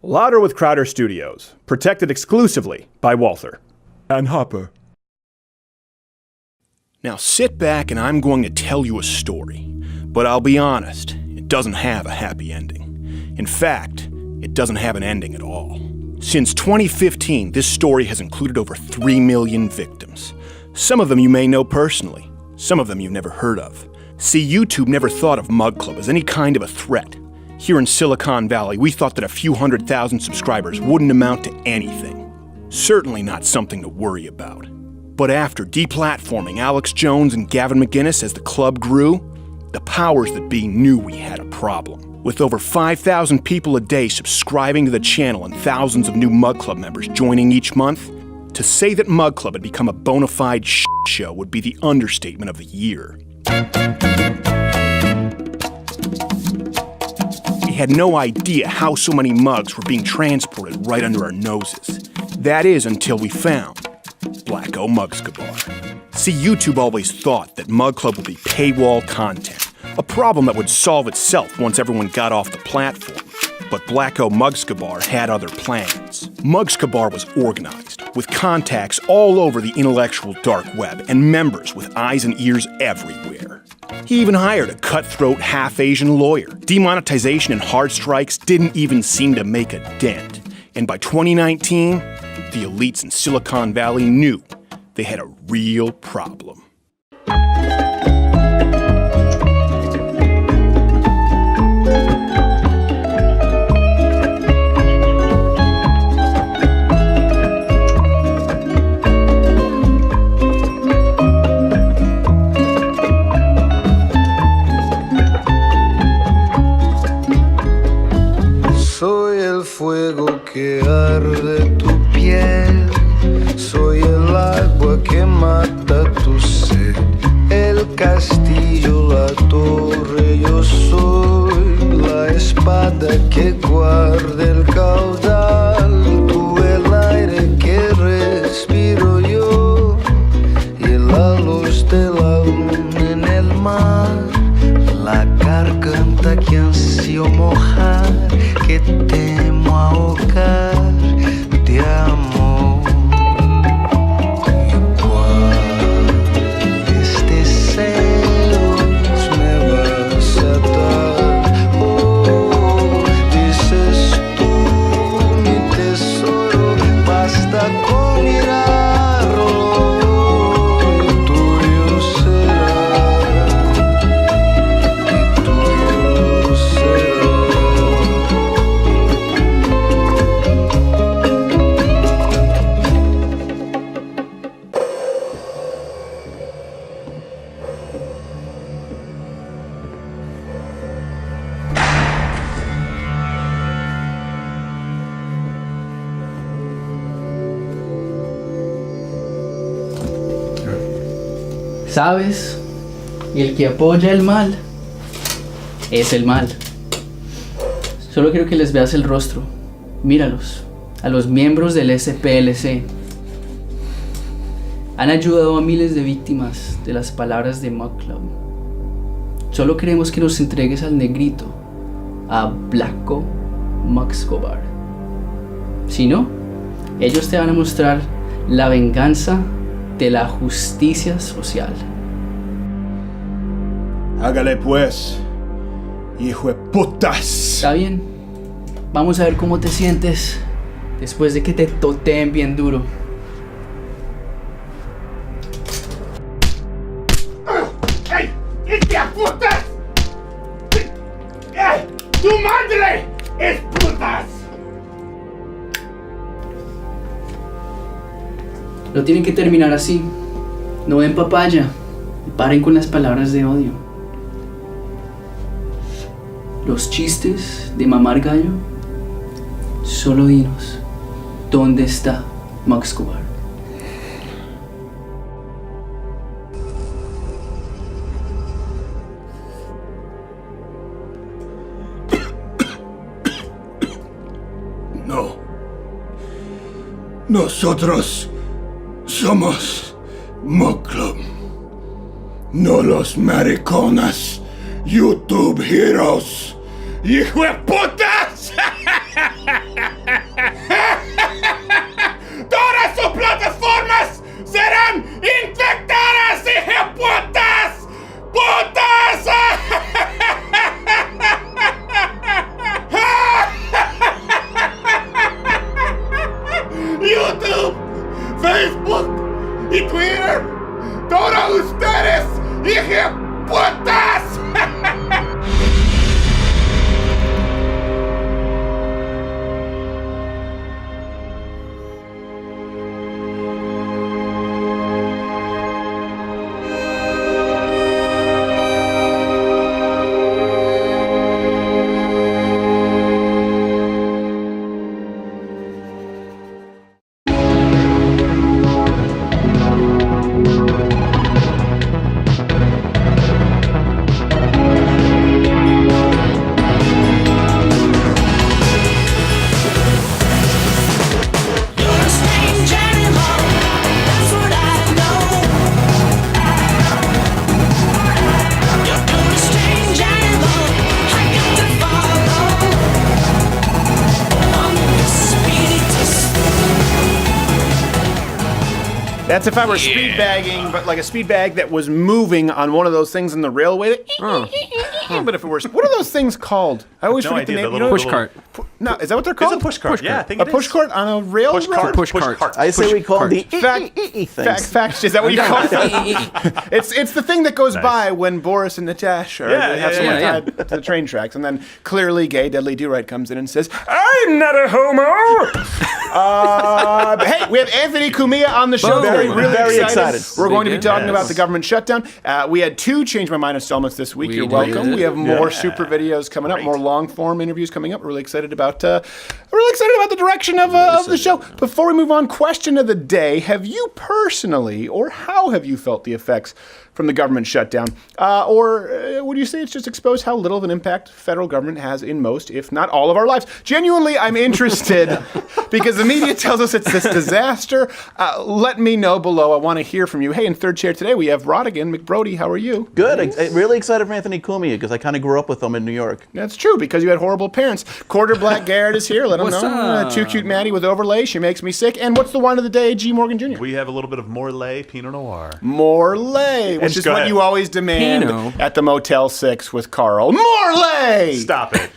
Louder with Crowder Studios, protected exclusively by Walther. And Hopper. Now sit back and I'm going to tell you a story. But I'll be honest, it doesn't have a happy ending. In fact, it doesn't have an ending at all. Since 2015, this story has included over 3 million victims. Some of them you may know personally. Some of them you've never heard of. See, YouTube never thought of Mug Club as any kind of a threat. Here in Silicon Valley, we thought that a few 100,000 subscribers wouldn't amount to anything. Certainly not something to worry about. But after deplatforming Alex Jones and Gavin McInnes as the club grew, the powers that be knew we had a problem. With over 5,000 people a day subscribing to the channel and thousands of new Mug Club members joining each month, to say that Mug Club had become a bona fide show would be the understatement of the year. We had no idea how so many mugs were being transported right under our noses. That is, until we found Blacko Mugskabar. See, YouTube always thought that Mug Club would be paywall content, a problem that would solve itself once everyone got off the platform. But Blacko Mugskabar had other plans. Mugskabar was organized, with contacts all over the intellectual dark web and members with eyes and ears everywhere. He even hired a cutthroat half-Asian lawyer. Demonetization and hard strikes didn't even seem to make a dent. And by 2019, the elites in Silicon Valley knew they had a real problem. Soy el fuego que arde tu piel, soy el agua que mata tu sed, el castillo, la torre, yo soy la espada que guarda el caudal, tú el aire que respiro yo y la luz de la luna en el mar, la garganta que ansío mojar, que temo ahogar de amor. Y cuáles deseos me vas a dar, oh, dices tú mi tesoro, basta con mirarlo y tuyo será, y tuyo será. ¿Sabes? El que apoya el mal es el mal. Solo quiero que les veas el rostro. Míralos, a los miembros del SPLC. Han ayudado a miles de víctimas de las palabras de Mug Club. Solo queremos que nos entregues al negrito, a Blacko Mugskabar. Si no, ellos te van a mostrar la venganza de la justicia social. Hágale pues, hijo de putas. Está bien. Vamos a ver cómo te sientes después de que te toteen bien duro. ¡Ey! ¡Hijo de putas! ¡Tu madre es putas! No tienen que terminar así. No den papaya y paren con las palabras de odio. Los chistes de mamar gallo, solo dinos, ¿dónde está Mugskabar? No. Nosotros somos Mug Club. No los mariconas YouTube Heroes. ¡Hijo de putas! That's if I were speed bagging, but like a speed bag that was moving on one of those things in the railway. But if it were, what are those things called? I always forget the name. Push cart. No, is that what they're called? It's a push cart. Yeah, I think a push cart on a railroad. Push cart. I say we call the Fact. Is that what you call it? It's the thing that goes by when Boris and Natasha have someone tied to the train tracks, and then clearly gay Dudley Do-Right comes in and says, "I'm not a homo." Hey, we have Anthony Cumia on the show. Very excited. We're going to be talking about the government shutdown. We had 2 Change My Mind installments this week. You're welcome. We have more super videos coming up, more long form interviews coming up. We're really excited about the direction of the show. Before we move on, question of the day: have you personally, or how have you felt the effects from the government shutdown? Or would you say it's just exposed how little of an impact federal government has in most, if not all, of our lives? Genuinely, I'm interested because the media tells us it's this disaster. Let me know below. I want to hear from you. Hey, in third chair today, we have Rodigan McBrody. How are you? Good. Really excited for Anthony Cumia because I kind of grew up with him in New York. That's true, because you had horrible parents. Quarter Black Garrett is here. Let him know. Too Cute Maddie with overlay. She makes me sick. And what's the wine of the day, G. Morgan Jr.? We have a little bit of Morlaix Pinot Noir. Morlaix, which is what you always demand at the Motel 6 with Carl. Morlaix! Stop it.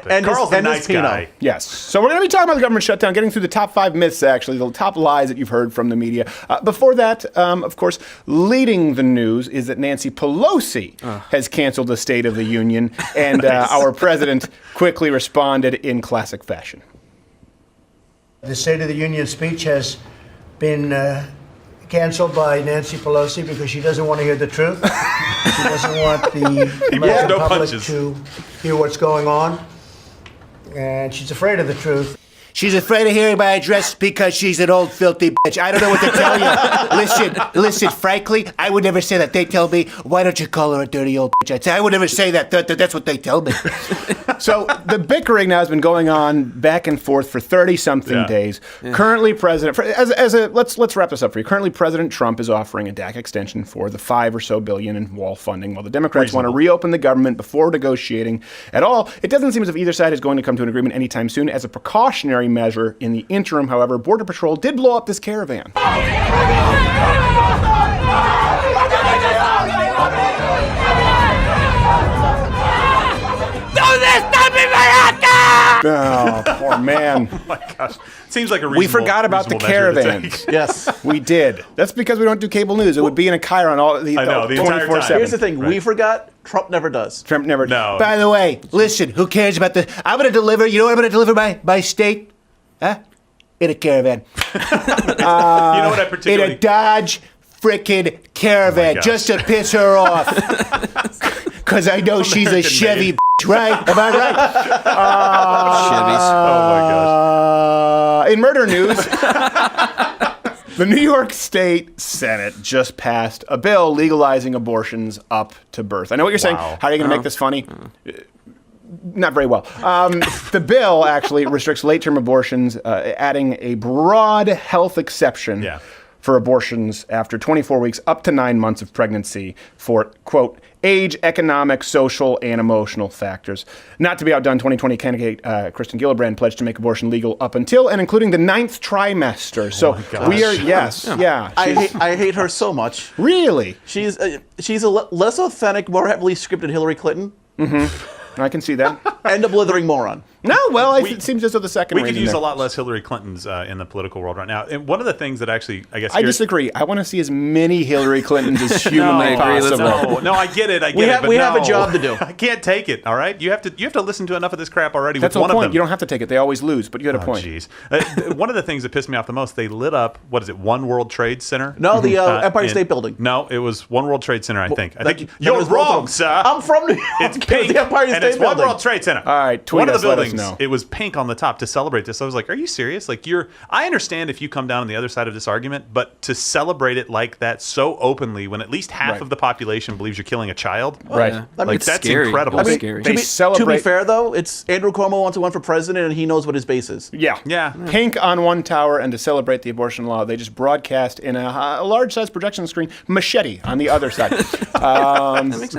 And Carl's a nice Pinot. guy. Yes. So we're going to be talking about the government shutdown, getting through the top 5 myths, actually, the top lies that you've heard from the media. Before that, of course, leading the news is that Nancy Pelosi has canceled the State of the Union, and our president quickly responded in classic fashion. The State of the Union speech has been canceled by Nancy Pelosi because she doesn't want to hear the truth. She doesn't want the American public to hear what's going on. And she's afraid of the truth. She's afraid of hearing my address because she's an old filthy bitch. I don't know what to tell you. Listen, frankly, I would never say that. They tell me, why don't you call her a dirty old bitch? I'd say, I would never say that. That's what they tell me. So the bickering now has been going on back and forth for 30-something days. Currently, let's wrap this up for you. Currently, President Trump is offering a DACA extension for the $5 or so billion in wall funding, while the Democrats want to reopen the government before negotiating at all. It doesn't seem as if either side is going to come to an agreement anytime soon. As a precautionary measure in the interim, however, Border Patrol did blow up this caravan. Oh, poor man. Oh my gosh. Seems like a reasonable, we forgot about the caravans. Yes. We did. That's because we don't do cable news. It would be in a Chiron all the 24/7. Here's the thing. We forgot. Trump never does. Trump never does. No. By the way, listen, who cares about the... I'm going to deliver, you know what I'm going to deliver my state? Huh? In a caravan. You know what I particularly... In a Dodge frickin' caravan, just to piss her off. Because I know she's a Chevy bitch, right? Am I right? Chevys. Oh my gosh. In murder news... The New York State Senate just passed a bill legalizing abortions up to birth. I know what you're saying. How are you going to make this funny? Not very well. The bill actually restricts late-term abortions, adding a broad health exception for abortions after 24 weeks up to 9 months of pregnancy for, quote, age, economic, social, and emotional factors. Not to be outdone, 2020 candidate Kristen Gillibrand pledged to make abortion legal up until and including the 9th trimester. So we are, I hate her so much. Really? She's a less authentic, more heavily scripted Hillary Clinton. Mm-hmm. I can see that. And a blithering moron. No, well, it seems as though the second we could use there. a lot less Hillary Clintons in the political world right now. And one of the things that actually, I guess... I disagree. I want to see as many Hillary Clintons as humanly possible. No, I get it. We have a job to do. I can't take it, all right? You have to listen to enough of this crap already. That's with one the point. Of them. You don't have to take it. They always lose, but you had a point. Jeez. One of the things that pissed me off the most, they lit up, what is it, One World Trade Center? No, the Empire State Building. No, it was One World Trade Center, I think. You're wrong, sir. I'm from New York. It's pink, the Empire and State it's Building. One World Trade Center. All right, tweet one us, of the let us buildings, know. it was pink on the top to celebrate this. I was like, are you serious? Like, I understand if you come down on the other side of this argument, but to celebrate it like that so openly when at least half of the population believes you're killing a child, right? I mean, that's scary. incredible. It's scary. To be fair, though, it's Andrew Cuomo wants to run for president, and he knows what his base is. Yeah. Pink on one tower, and to celebrate the abortion law, they just broadcast in a large-size projection screen Machete on the other side.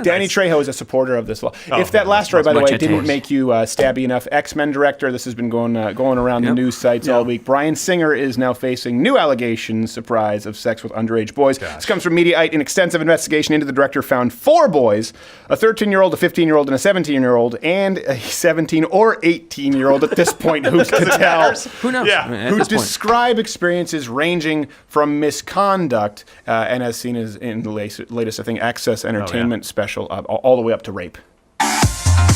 Danny Trejo is a supporter of this law. If that last story, by the way, didn't make you stabby enough, X-Men director. This has been going around the news sites all week. Bryan Singer is now facing new allegations, surprise, of sex with underage boys. This comes from Mediaite. An extensive investigation into the director found 4 boys, a 13-year-old, a 15-year-old, and a 17-year-old, and a 17 or 18-year-old at this point, who's to tell, Who knows? Yeah. I mean, at who this point. describe experiences ranging from misconduct and as seen as in the latest, I think, Access Entertainment special, all the way up to rape.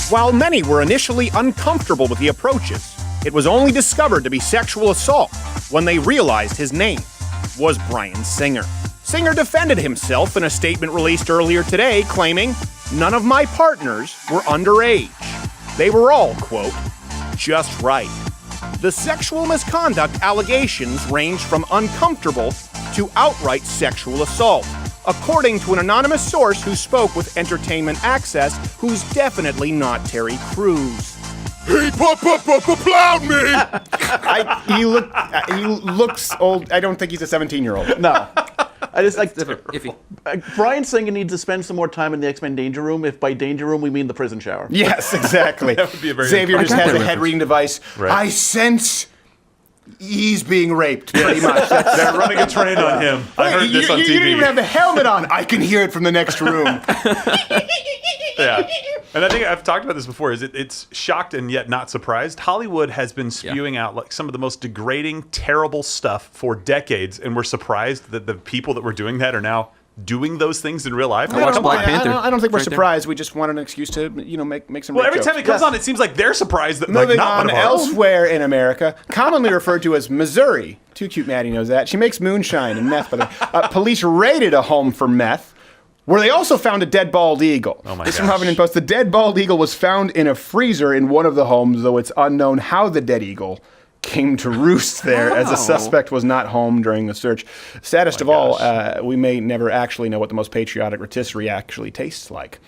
While many were initially uncomfortable with the approaches, it was only discovered to be sexual assault when they realized his name was Bryan Singer. Singer defended himself in a statement released earlier today, claiming, "None of my partners were underage. They were all, quote, just right." The sexual misconduct allegations range from uncomfortable to outright sexual assault, according to an anonymous source who spoke with Entertainment Access, who's definitely not Terry Crews. He plowed me! He looks old. I don't think he's a 17-year-old. No. I just like Iffy. Bryan Singer needs to spend some more time in the X-Men Danger Room. If by Danger Room we mean the prison shower. Yes, exactly. That would be a very Xavier just important has a reference. head reading device. Right. I sense he's being raped, pretty much. They're running a train on him. I heard this on TV. You didn't even have the helmet on. I can hear it from the next room. Yeah. And I think I've talked about this before. It's shocked and yet not surprised. Hollywood has been spewing out like some of the most degrading, terrible stuff for decades, and we're surprised that the people that were doing that are now doing those things in real life. I watched Black Panther. I don't think we're Right there. surprised. We just want an excuse to, make some. Well, rape every time jokes. it comes on, it seems like they're surprised that like Moving not on, one of ours. elsewhere in America, commonly referred to as Missouri. Too cute, Maddie knows that. She makes moonshine and meth, by the way. Police raided a home for meth, where they also found a dead bald eagle. Oh my This from gosh. Huffington Post. The dead bald eagle was found in a freezer in one of the homes, though it's unknown how the dead eagle came to roost there, as the suspect was not home during the search. Saddest of all, we may never actually know what the most patriotic rotisserie actually tastes like.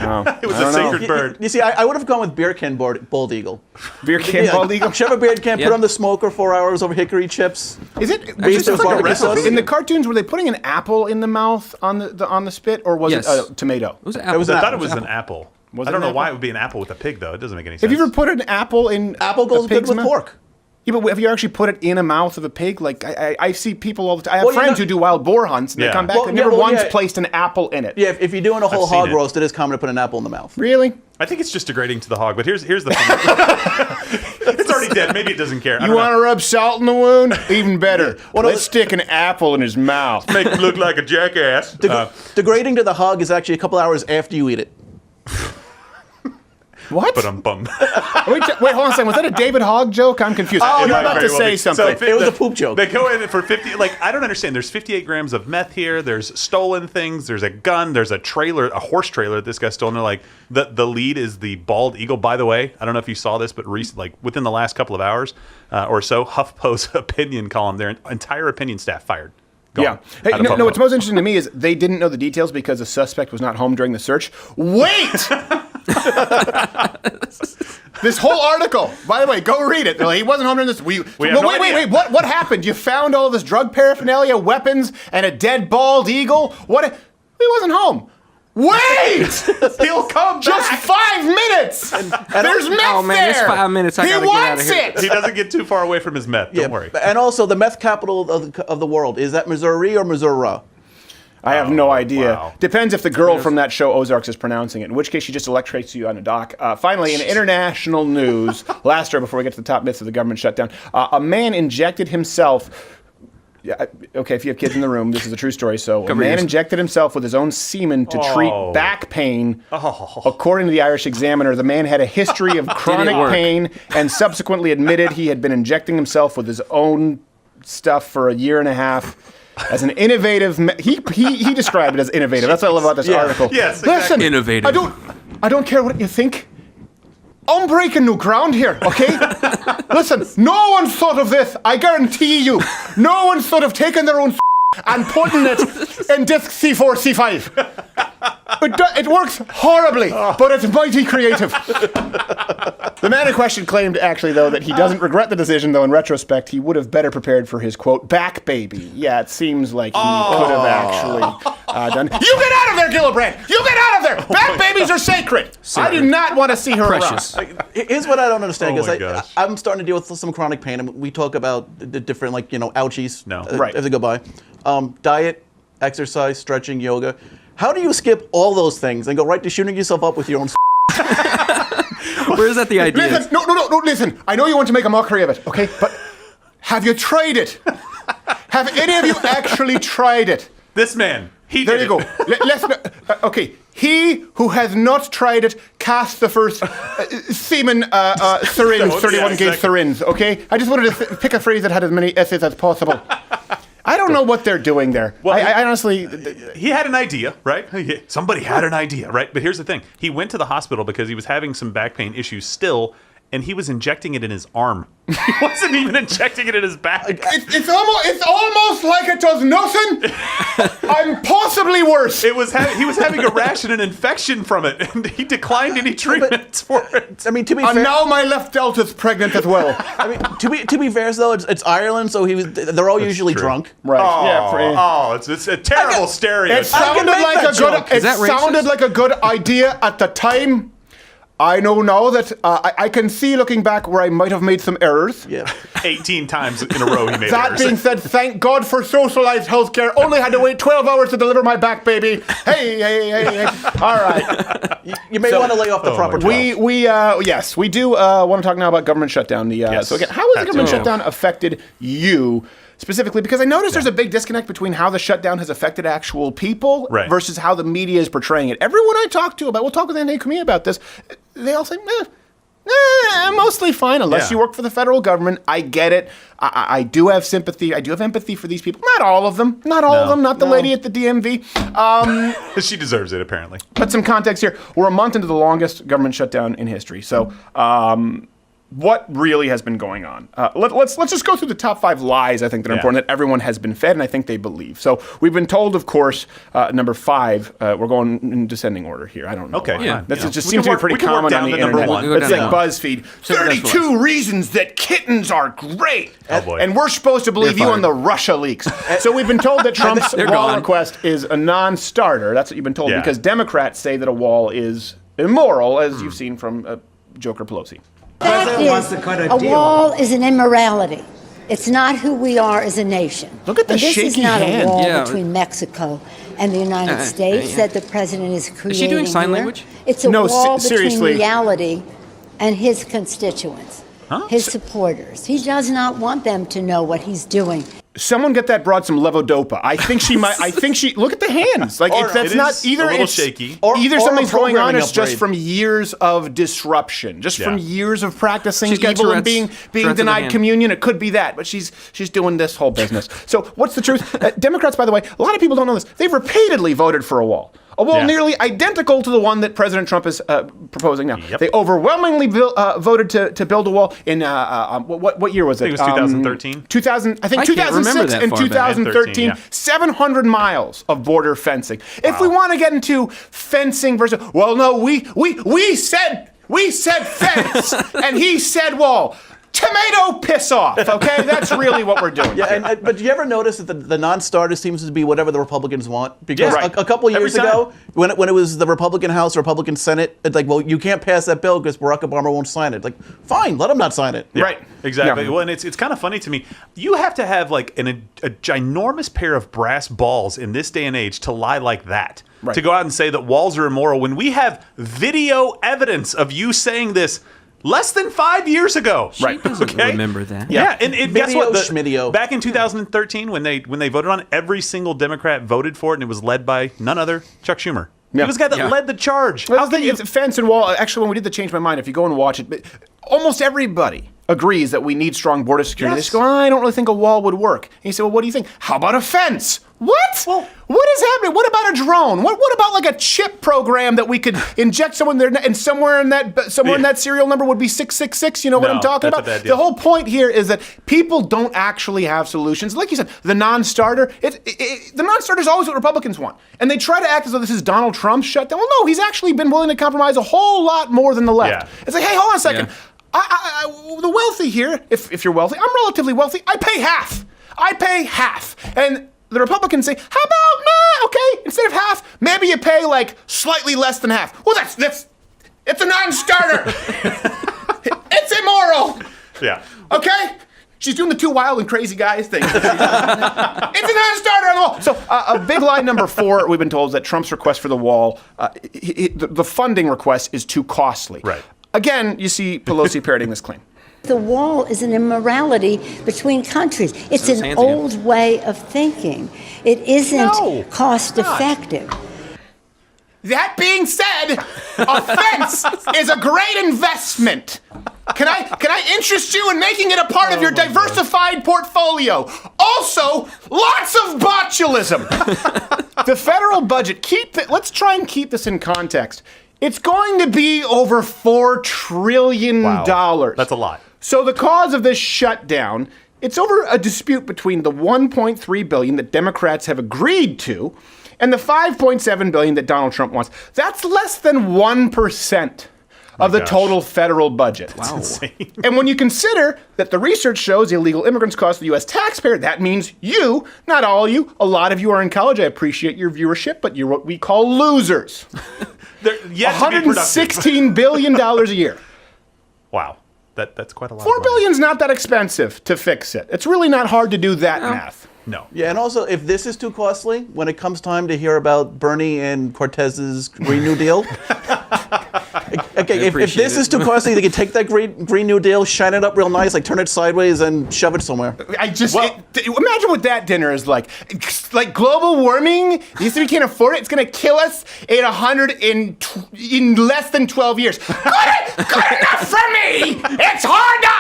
It was a sacred bird. You see, I would have gone with beer can bald eagle. Beer can bald eagle? Shove a beer can, Yeah. put on the smoker 4 hours over hickory chips. Is it? Beef Was with this like a barbecue sauce? in the cartoons? Were they putting an apple in the mouth on the spit, or was Yes. it a tomato? It was an It was apple. an I thought apple. it was an apple. Was I it don't an know why apple? it would be an apple with a pig, though. It doesn't make any sense. Have you ever put an apple in Apple goes a good pig's with mouth? pork. Yeah, but have you actually put it in a mouth of a pig? Like I see people all the time. I have Well, you friends know- who do wild boar hunts, and Yeah. they come back. Well, They've yeah, never well, once yeah. placed an apple in it. Yeah, if you're doing a whole I've seen hog it. roast, it is common to put an apple in the mouth. Really? I think it's just degrading to the hog, but here's the thing. It's already dead. Maybe it doesn't care. I You don't want know. to rub salt in the wound? Even better. Well, Let's stick an apple in his mouth. Make him look like a jackass. Degrading to the hog is actually a couple hours after you eat it. What? But I'm bummed. Wait, hold on a second. Was that a David Hogg joke? I'm confused. Oh, You're no, about no, to very well say be. something. So It was a poop joke. They go in for 50. Like, I don't understand. There's 58 grams of meth here. There's stolen things. There's a gun. There's a trailer, a horse trailer that this guy stole. And they're like, the lead is the bald eagle. By the way, I don't know if you saw this, but like within the last couple of hours or so, HuffPo's opinion column, their entire opinion staff fired. Gone. Yeah. Hey, Out of no, what's HuffPo. most interesting to me is they didn't know the details because the suspect was not home during the search. Wait! This whole article, by the way, go read it. They're like, he wasn't home during this. have no idea. Wait. What happened? You found all this drug paraphernalia, weapons, and a dead bald eagle? What? He wasn't home. Wait! He'll come Just back. 5 minutes! There's meth Oh, man, there! there's 5 minutes. I he gotta get out of wants here. it! He doesn't get too far away from his meth. Don't worry. And also, the meth capital of the world, is that Missouri or Missouri? I have no idea. wow. Depends if the girl from that show Ozarks is pronouncing it, in which case she just electrocutes you on a dock. Finally, in international news, last story before we get to the top myths of the government shutdown, a man injected himself. Yeah, okay, if you have kids in the room, this is a true story. So, a man injected himself with his own semen to treat back pain. According to the Irish Examiner, the man had a history of chronic work? pain and subsequently admitted he had been injecting himself with his own stuff for a year and a half. As an innovative, he described it as innovative. That's what I love about this article. Yes, Listen, exactly. Innovative. I don't care what you think. I'm breaking new ground here, okay? Listen, no one thought of this. I guarantee you, no one thought of taking their own and putting it in disc C4, C5. It works horribly, but it's mighty creative. The man in question claimed, actually, though, that he doesn't regret the decision, though in retrospect, he would have better prepared for his, quote, back baby. Yeah, it seems like he could have actually Done. You get out of there, Gillibrand! You get out of there! Back babies are sacred! I do not want to see her Precious. around. Here's what I don't understand, Oh my because gosh. I'm starting to deal with some chronic pain, and we talk about the different, ouchies No. Right. as they go by. Diet, exercise, stretching, yoga. How do you skip all those things and go right to shooting yourself up with your own Where is that the idea? Listen, no, listen. I know you want to make a mockery of it, okay? But have you tried it? Have any of you actually tried it? This man, he There did you it. go. Let's okay. He who has not tried it cast the first semen syringe, 31 gauge syringe. Okay, I just wanted to pick a phrase that had as many S's as possible. I don't know what they're doing there. Well, I honestly. He had an idea, right? Somebody had an idea, right? But here's the thing. He went to the hospital because he was having some back pain issues still, and he was injecting it in his arm. He wasn't even injecting it in his back. It's almost like it does nothing. I'm possibly worse. He was having a rash and an infection from it, and he declined any treatments for it. I mean, to be And fair, now my left delta's pregnant as well. I mean, to be fair though, it's Ireland, so they're all usually true. drunk. Right. Oh, it's a terrible stereotype. It sounded make like that a good. joke. It Is that sounded racist? like a good idea at the time. I know now that I can see looking back where I might have made some errors. Yeah. 18 times in a row he made That errors. being said, thank God for socialized healthcare. Only had to wait 12 hours to deliver my back, baby. Hey. All right. You may want to lay off the proper drugs. Yes, we do want to talk now about government shutdown. So again, how has the government shutdown affected you specifically? Because I noticed there's a big disconnect between how the shutdown has affected actual people versus how the media is portraying it. Everyone I talk to we'll talk with Anthony Cumia about this, they all say, I'm mostly fine unless you work for the federal government. I get it. I do have sympathy. I do have empathy for these people. Not all of them. Not all of them. Not the lady at the DMV. She deserves it, apparently. But some context here. We're a month into the longest government shutdown in history. So what really has been going on? Let's just go through the top 5 lies I think that are important that everyone has been fed and I think they believe. So we've been told, of course, number 5. We're going in descending order here. I don't know. Okay. why. Yeah. That just We seems to can be pretty work- we can work common on down the to number internet. 1. It's Go like down. BuzzFeed. So that's 32 reasons that kittens are great. Oh, boy. And we're supposed to believe you on the Russia leaks. So we've been told that Trump's They're wall gone. request is a non-starter. That's what you've been told Yeah. because Democrats say that a wall is immoral, as you've seen from Joker Pelosi. Fact is, a wall is an immorality. It's not who we are as a nation. Look at the And this is shaky not hand. a wall Yeah. between Mexico and the United States yeah. that the president is creating. Is she doing sign here. language? It's a No, wall seriously. between reality and his constituents, his supporters. He does not want them to know what he's doing. Someone get that broad some levodopa. I think she might. I think she. Look at the hands. Like that's it not is either. a little It's shaky. Either Or something's a going on, or programming it's just upgrade. from years of disruption, just from Yeah. years of practicing She's got evil and Tourette's. being Tourette's of the denied hand. communion. It could be that, but she's doing this whole business. So what's the truth? Democrats, by the way, a lot of people don't know this. They've repeatedly voted for a wall. A wall nearly identical to the one that President Trump is proposing now. Yep. They overwhelmingly voted to build a wall in what year was it? I think it was 2013. 2000. I think I can't remember 2006 that and far back. 2013. 13, 700 miles of border fencing. If we want to get into fencing versus, well, no, we said fence, and he said wall. Tomato piss off, okay? That's really what we're doing. Yeah, but do you ever notice that the non-starter seems to be whatever the Republicans want? Because Yeah. a couple Every years time. ago, when it was the Republican House, Republican Senate, it's like, well, you can't pass that bill because Barack Obama won't sign it. Like, fine, let him not sign it. Yeah, Right. Exactly. Yeah. Well, and it's kind of funny to me. You have to have like a ginormous pair of brass balls in this day and age to lie like that. Right. To go out and say that walls are immoral when we have video evidence of you saying this less than 5 years ago. She doesn't remember that. Yeah, and guess what? Schmidio. Back in 2013, when they voted on it, every single Democrat voted for it, and it was led by none other Chuck Schumer. Yeah. He was the guy that Yeah. led the charge. Well, it's fence and wall. Actually, when we did the Change My Mind, if you go and watch it, but almost everybody agrees that we need strong border security. They Yes. just go, I don't really think a wall would work. And you say, well, what do you think? How about a fence? What? Well- what is happening? What about a drone? What about like a chip program that we could inject someone there, and somewhere in that serial number would be 666? You know what No, I'm talking that's a about? bad deal. The whole point here is that people don't actually have solutions. Like you said, the non-starter. The non-starter is always what Republicans want, and they try to act as though this is Donald Trump's shutdown. Well, no, he's actually been willing to compromise a whole lot more than the left. Yeah. It's like, hey, hold on a second. Yeah. The wealthy here, if you're wealthy, I'm relatively wealthy. I pay half. And the Republicans say, how about, okay, instead of half, maybe you pay like slightly less than half. Well, it's a non-starter. It's immoral. Yeah. Okay? She's doing the two wild and crazy guys thing. It's a non-starter on the wall. So a big lie number 4, we've been told, is that Trump's request for the wall, the funding request is too costly. Right. Again, you see Pelosi parroting this claim. The wall is an immorality between countries. It's an old way of thinking. It isn't cost effective. That being said, a fence is a great investment. Can I interest you in making it a part of your diversified portfolio? Also, lots of botulism. The federal budget, let's try and keep this in context. It's going to be over $4 trillion. Wow. That's a lot. So the cause of this shutdown, it's over a dispute between the $1.3 billion that Democrats have agreed to and the $5.7 billion that Donald Trump wants. That's less than 1% of the total federal budget. Wow. And when you consider that the research shows illegal immigrants cost the U.S. taxpayer, that means you, not all of you, a lot of you are in college. I appreciate your viewership, but you're what we call losers. $116 billion a year. Wow. That's quite a lot. $4 billion's not that expensive to fix it. It's really not hard to do that math. No. Yeah, and also, if this is too costly, when it comes time to hear about Bernie and Cortez's Green New Deal, okay, if this is too costly, they can take that Green New Deal, shine it up real nice, like turn it sideways and shove it somewhere. Imagine what that dinner is like. Like global warming, these we can't afford it. It's going to kill us in less than 12 years. Good enough for me. It's hard to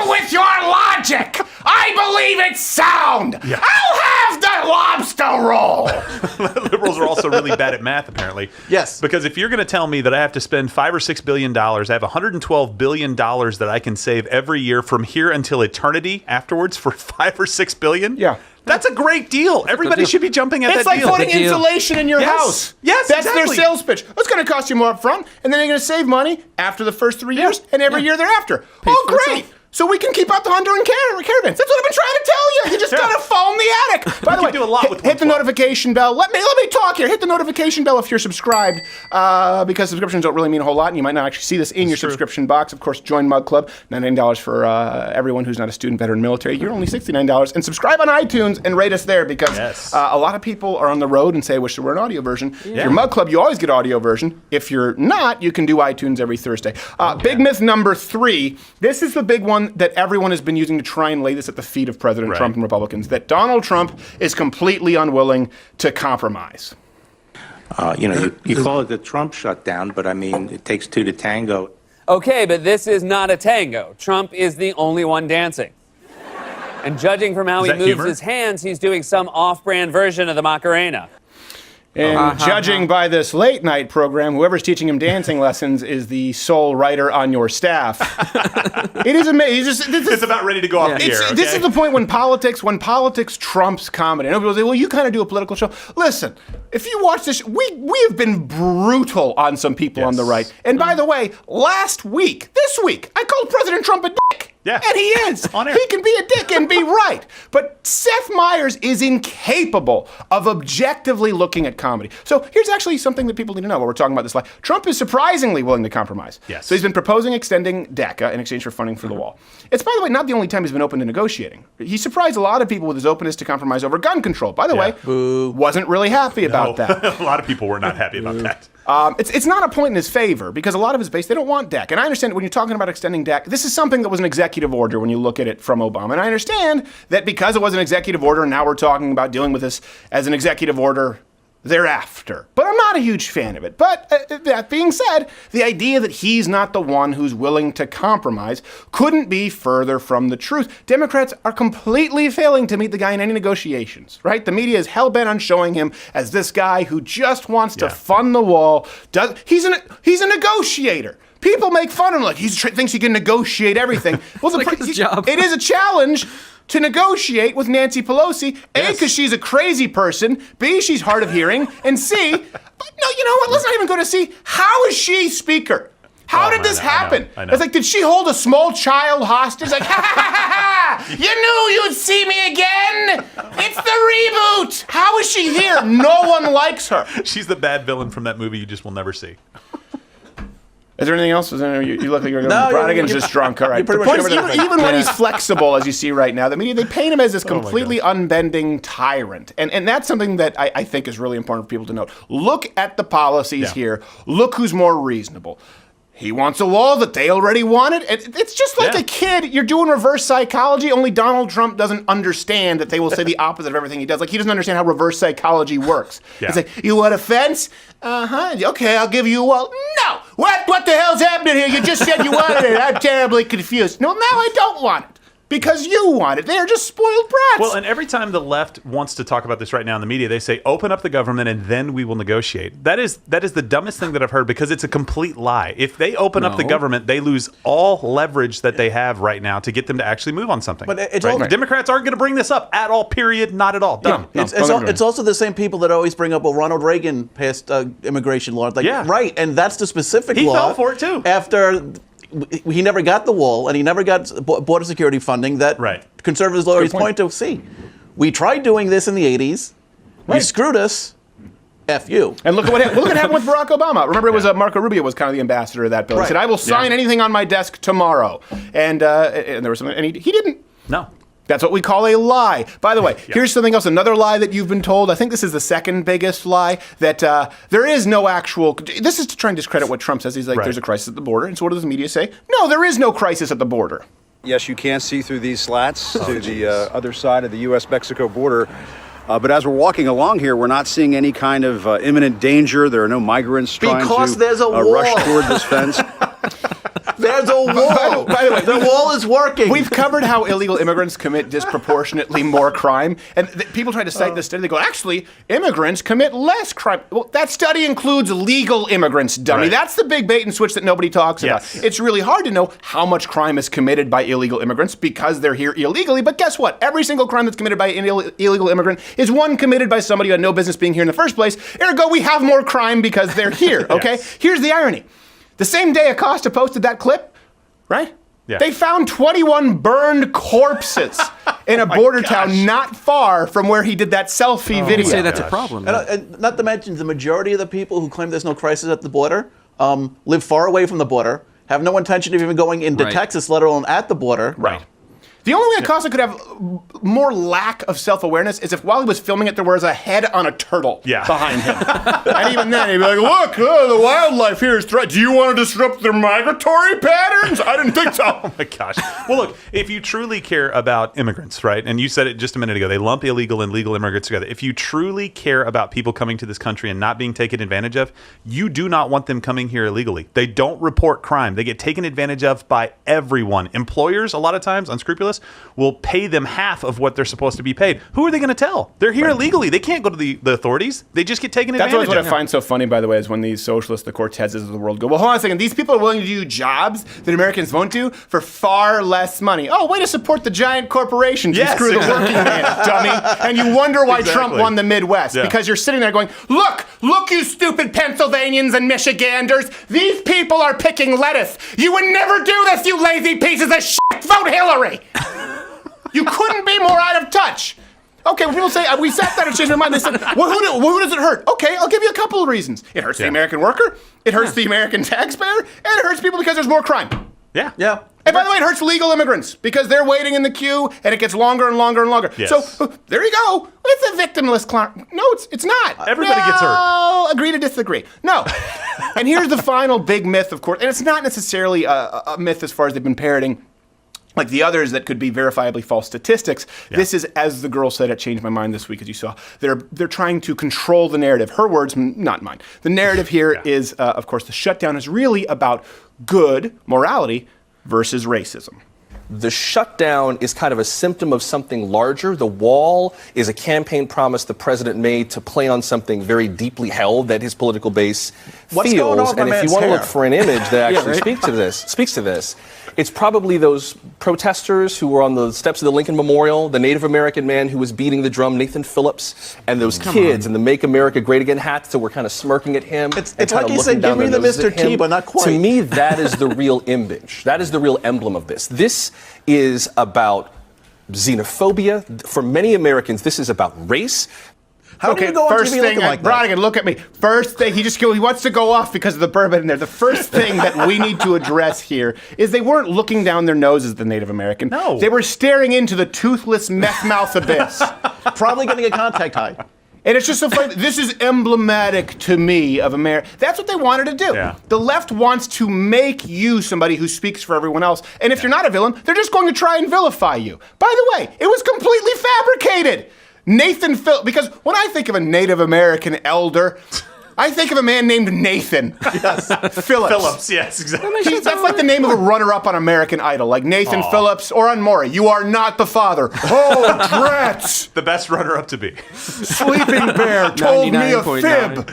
argue with your logic. I believe it's sound. Yeah. I'll have the lobster roll. Liberals are also really bad at math, apparently. Yes. Because if you're going to tell me that I have to spend $5 or $6 billion, I have $112 billion that I can save every year from here until eternity afterwards for $5 or $6 billion. Yeah. That's a great deal. Everybody should be jumping at that deal. It's like putting deal. insulation in your house. Yes, That's exactly. their sales pitch. It's going to cost you more up front, and then you're going to save money after the first 3 years and every year thereafter. Oh, great. So we can keep out the Honduran caravans. That's what I've been trying to tell you. You just gotta phone the attic. By the way, do a lot with hit the notification bell. Let me talk here. Hit the notification bell if you're subscribed, because subscriptions don't really mean a whole lot, and you might not actually see this in your subscription box. Of course, join Mug Club. $99 for everyone who's not a student, veteran, military. You're only $69, and subscribe on iTunes and rate us there because a lot of people are on the road and say, "I wish there were an audio version." If you're Mug Club, you always get audio version. If you're not, you can do iTunes every Thursday. Big myth number 3. This is the big one that everyone has been using to try and lay this at the feet of President Trump and Republicans, that Donald Trump is completely unwilling to compromise. You call it the Trump shutdown, but I mean, it takes two to tango. Okay, but this is not a tango. Trump is the only one dancing. And judging from how he moves his hands, he's doing some off-brand version of the Macarena. And judging by this late night program, whoever's teaching him dancing lessons is the sole writer on your staff. It is amazing. It's about ready to go off the air. Okay? This is the point when politics trumps comedy. And people say, well, you kind of do a political show. Listen, if you watch this, we have been brutal on some people on the right. And by the way, this week, I called President Trump a dick. Yeah. And he is. He can be a dick and be right. But Seth Meyers is incapable of objectively looking at comedy. So here's actually something that people need to know while we're talking about this lie. Trump is surprisingly willing to compromise. Yes. So he's been proposing extending DACA in exchange for funding for the wall. It's, by the way, not the only time he's been open to negotiating. He surprised a lot of people with his openness to compromise over gun control. By the way, wasn't really happy about that. A lot of people were not happy about that. It's not a point in his favor because a lot of his base, they don't want DACA. And I understand when you're talking about extending DACA, this is something that was an executive order when you look at it from Obama. And I understand that because it was an executive order, now we're talking about dealing with this as an executive order thereafter. But I'm not a huge fan of it. But that being said, the idea that he's not the one who's willing to compromise couldn't be further from the truth. Democrats are completely failing to meet the guy in any negotiations, right? The media is hell-bent on showing him as this guy who just wants to fund the wall. He's a negotiator. People make fun of him like he thinks he can negotiate everything. Well, his job. It is a challenge to negotiate with Nancy Pelosi, A, because she's a crazy person, B, she's hard of hearing, and C, but no, you know what, let's not even go to C, how is she speaker? How did this happen? I know. It's like, did she hold a small child hostage? Like, ha ha ha ha! You knew you'd see me again. It's the reboot. How is she here? No one likes her. She's the bad villain from that movie you just will never see. Is there anything else? You look like you're going. No, Brodigan's just drunk. All right. The point is, even when he's flexible, as you see right now, the media, they paint him as this completely unbending tyrant, and that's something that I think is really important for people to note. Look at the policies here. Look who's more reasonable. He wants a wall that they already wanted. It's just like a kid. You're doing reverse psychology, only Donald Trump doesn't understand that they will say the opposite of everything he does. Like, he doesn't understand how reverse psychology works. It's like, you want a fence? Uh-huh. Okay, I'll give you a wall. No! What the hell's happening here? You just said you wanted it. I'm terribly confused. No, now I don't want it. Because you want it. They're just spoiled brats. Well, and every time the left wants to talk about this right now in the media, they say, open up the government and then we will negotiate. That is the dumbest thing that I've heard, because it's a complete lie. If they open up the government, they lose all leverage that they have right now to get them to actually move on something. But it's The Democrats aren't going to bring this up at all, period, not at all. Done. It's also the same people that always bring up, well, Ronald Reagan passed immigration law. Like, right, and that's the specific law. He fell for it, too. After he never got the wall, and he never got border security funding that conservatives always point to. See, we tried doing this in the 80s. You screwed us. F you. And look at what happened with Barack Obama. Remember, it was Marco Rubio was kind of the ambassador of that bill. He said, I will sign anything on my desk tomorrow. And there was something, and he didn't. No. That's what we call a lie. By the way, here's something else, another lie that you've been told. I think this is the second biggest lie, that there is no actual... This is to try and discredit what Trump says. He's like, there's a crisis at the border. And so what does the media say? No, there is no crisis at the border. Yes, you can see through these slats to the other side of the U.S.-Mexico border. But as we're walking along here, we're not seeing any kind of imminent danger. There are no migrants trying to rush toward this fence. There's a wall. By the way, the wall is working. We've covered how illegal immigrants commit disproportionately more crime. And people try to cite this study. They go, actually, immigrants commit less crime. Well, that study includes legal immigrants, dummy. Right. That's the big bait and switch that nobody talks about. It's really hard to know how much crime is committed by illegal immigrants because they're here illegally. But guess what? Every single crime that's committed by an illegal immigrant is one committed by somebody who had no business being here in the first place. Ergo, we have more crime because they're here, okay? Here's the irony. The same day Acosta posted that clip, right? Yeah. They found 21 burned corpses in a border town not far from where he did that selfie video. I'd say that's a problem. And not to mention, the majority of the people who claim there's no crisis at the border live far away from the border, have no intention of even going into Texas, let alone at the border. Right. The only way Acosta could have more lack of self-awareness is if while he was filming it, there was a head on a turtle behind him. And even then, he'd be like, look, the wildlife here is threatened. Do you want to disrupt their migratory patterns? I didn't think so. Oh, my gosh. Well, look, if you truly care about immigrants, right, and you said it just a minute ago, they lump illegal and legal immigrants together. If you truly care about people coming to this country and not being taken advantage of, you do not want them coming here illegally. They don't report crime. They get taken advantage of by everyone. Employers, a lot of times, unscrupulous, will pay them half of what they're supposed to be paid. Who are they going to tell? They're here illegally. They can't go to the authorities. They just get taken advantage of. That's what I find so funny, by the way, is when these socialists, the Cortezes of the world, go, well, hold on a second. These people are willing to do jobs that Americans won't do for far less money. Oh, way to support the giant corporations. You screw the working man, dummy. And you wonder why Trump won the Midwest. Because you're sitting there going, look, you stupid Pennsylvanians and Michiganders. These people are picking lettuce. You would never do this, you lazy pieces of shit. Vote Hillary. You couldn't be more out of touch. Okay, when people say, we sat down and changed our mind, they said, well, who does it hurt? Okay, I'll give you a couple of reasons. It hurts the American worker, it hurts the American taxpayer, and it hurts people because there's more crime. Yeah. And by the way, it hurts legal immigrants because they're waiting in the queue and it gets longer and longer and longer. So there you go. It's a victimless crime. No, it's not. Everybody gets hurt. Agree to disagree. No. And here's the final big myth, of course, and it's not necessarily a myth as far as they've been parroting like the others that could be verifiably false statistics. This is, as the girl said, it changed my mind this week, as you saw. They're trying to control the narrative. Her words, not mine. The narrative here is, of course, the shutdown is really about good morality versus racism. The shutdown is kind of a symptom of something larger. The wall is a campaign promise the president made to play on something very deeply held that his political base What's feels. going on with And if you man's want to hair? look for an image that actually speaks to this, it's probably those protesters who were on the steps of the Lincoln Memorial, the Native American man who was beating the drum, Nathan Phillips, and those kids in the Make America Great Again hats that were kind of smirking at him. It's like he said, give me the Mr. T, but not quite. To me, that is the real image. That is the real emblem of this. This is about xenophobia. For many Americans, this is about race. How do you go on first TV thing, looking like that? Bronigan, look at me. First thing, he wants to go off because of the bourbon in there. The first thing that we need to address here is they weren't looking down their noses at the Native American. No. They were staring into the toothless meth mouth abyss. Probably getting a contact high. And it's just so funny. This is emblematic to me of America. That's what they wanted to do. Yeah. The left wants to make you somebody who speaks for everyone else. And if you're not a villain, they're just going to try and vilify you. By the way, it was completely fabricated. Because when I think of a Native American elder, I think of a man named Nathan. Yes. Phillips. Yes, exactly. That's like the name of a runner-up on American Idol, like Nathan Phillips or on Maury. You are not the father. Oh, drats! The best runner-up to be. Sleeping Bear told me a fib.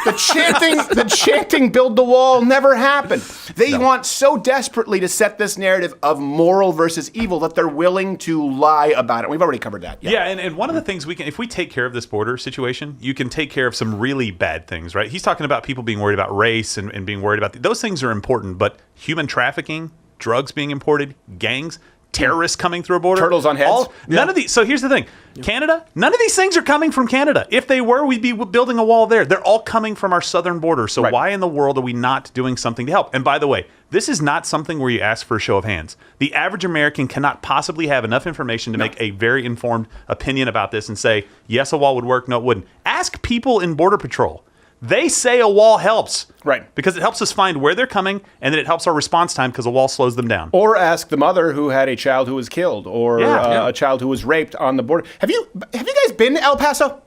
The chanting build the wall never happened. They want so desperately to set this narrative of moral versus evil that they're willing to lie about it. We've already covered that. Yeah, and one of the things if we take care of this border situation, you can take care of some really bad things, right? He's talking about people being worried about race and being worried about those things are important, but human trafficking, drugs being imported, gangs, terrorists coming through a border. Turtles on heads. None of these. So here's the thing. Canada, none of these things are coming from Canada. If they were, we'd be building a wall there. They're all coming from our southern border. So why in the world are we not doing something to help? And by the way, this is not something where you ask for a show of hands. The average American cannot possibly have enough information to make a very informed opinion about this and say, yes, a wall would work, no, it wouldn't. Ask people in Border Patrol. They say a wall helps. Right. Because it helps us find where they're coming, and then it helps our response time because a wall slows them down. Or ask the mother who had a child who was killed, or a child who was raped on the border. Have you guys been to El Paso?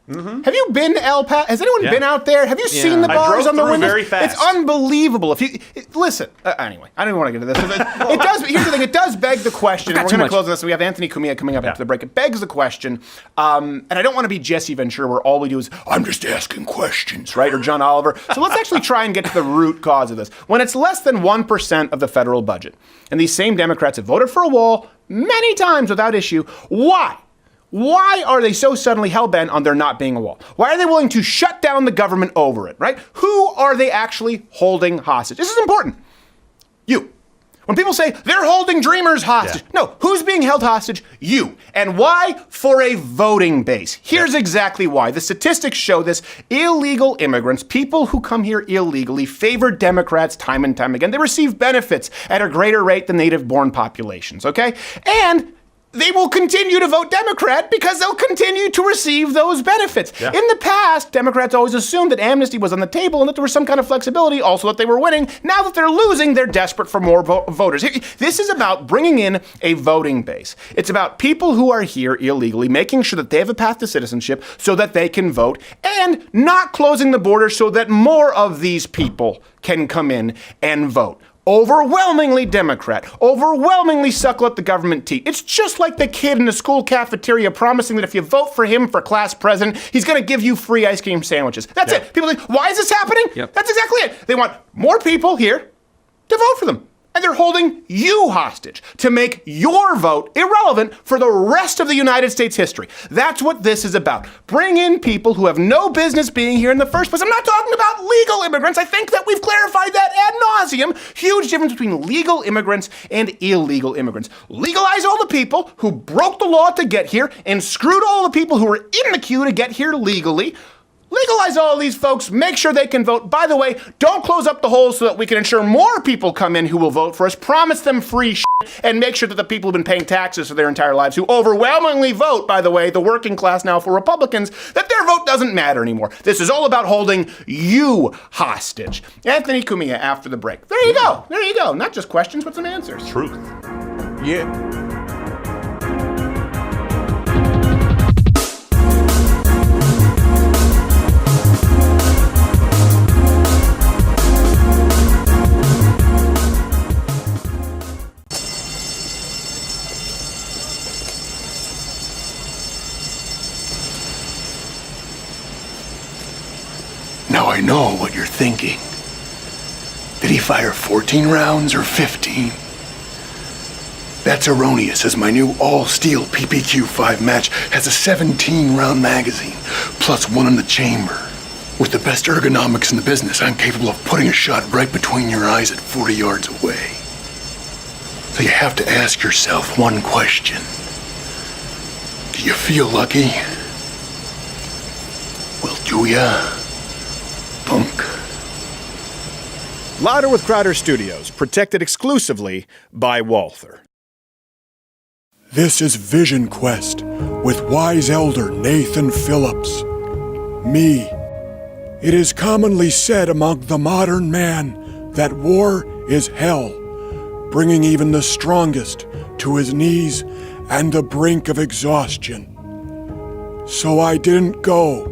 Mm-hmm. Have you been to El Paso? Has anyone been out there? Have you seen the bars on the windows? Very fast. It's unbelievable. Listen. Anyway, I don't even want to get into this. It does. Here's the thing. It does beg the question. And we're going to close on this. We have Anthony Cumia coming up after the break. It begs the question. And I don't want to be Jesse Ventura, where all we do is I'm just asking questions, right? Or John Oliver. So let's actually try and get to the root cause of this. When it's less than 1% of the federal budget, and these same Democrats have voted for a wall many times without issue, why? Why are they so suddenly hell-bent on there not being a wall? Why are they willing to shut down the government over it, right? Who are they actually holding hostage? This is important. You. When people say they're holding dreamers hostage, no, who's being held hostage? You. And why? For a voting base. Here's exactly why. The statistics show this. Illegal immigrants, people who come here illegally, favor Democrats time and time again. They receive benefits at a greater rate than native-born populations, okay? And they will continue to vote Democrat because they'll continue to receive those benefits. Yeah. In the past, Democrats always assumed that amnesty was on the table and that there was some kind of flexibility, also that they were winning. Now that they're losing, they're desperate for more voters. This is about bringing in a voting base. It's about people who are here illegally, making sure that they have a path to citizenship so that they can vote, and not closing the border so that more of these people can come in and vote. Overwhelmingly Democrat, overwhelmingly suckle at the government tea. It's just like the kid in the school cafeteria promising that if you vote for him for class president, he's going to give you free ice cream sandwiches. That's it. People think, why is this happening? That's exactly it. They want more people here to vote for them. And they're holding you hostage to make your vote irrelevant for the rest of the United States history. That's what this is about. Bring in people who have no business being here in the first place. I'm not talking about legal immigrants. I think that we've clarified that ad nauseum. Huge difference between legal immigrants and illegal immigrants. Legalize all the people who broke the law to get here and screwed all the people who were in the queue to get here legally. Legalize all of these folks, make sure they can vote. By the way, don't close up the holes so that we can ensure more people come in who will vote for us. Promise them free shit and make sure that the people who've been paying taxes for their entire lives, who overwhelmingly vote, by the way, the working class now for Republicans, that their vote doesn't matter anymore. This is all about holding you hostage. Anthony Cumia after the break. There you go. There you go. Not just questions, but some answers. Truth. Yeah. I know what you're thinking. Did he fire 14 rounds or 15? That's erroneous, as my new all-steel PPQ-5 match has a 17-round magazine, plus one in the chamber. With the best ergonomics in the business, I'm capable of putting a shot right between your eyes at 40 yards away. So you have to ask yourself one question. Do you feel lucky? Well, do ya, punk? Louder with Crowder Studios, protected exclusively by Walther. This is Vision Quest with wise elder Nathan Phillips. Me. It is commonly said among the modern man that war is hell, bringing even the strongest to his knees and the brink of exhaustion. So I didn't go.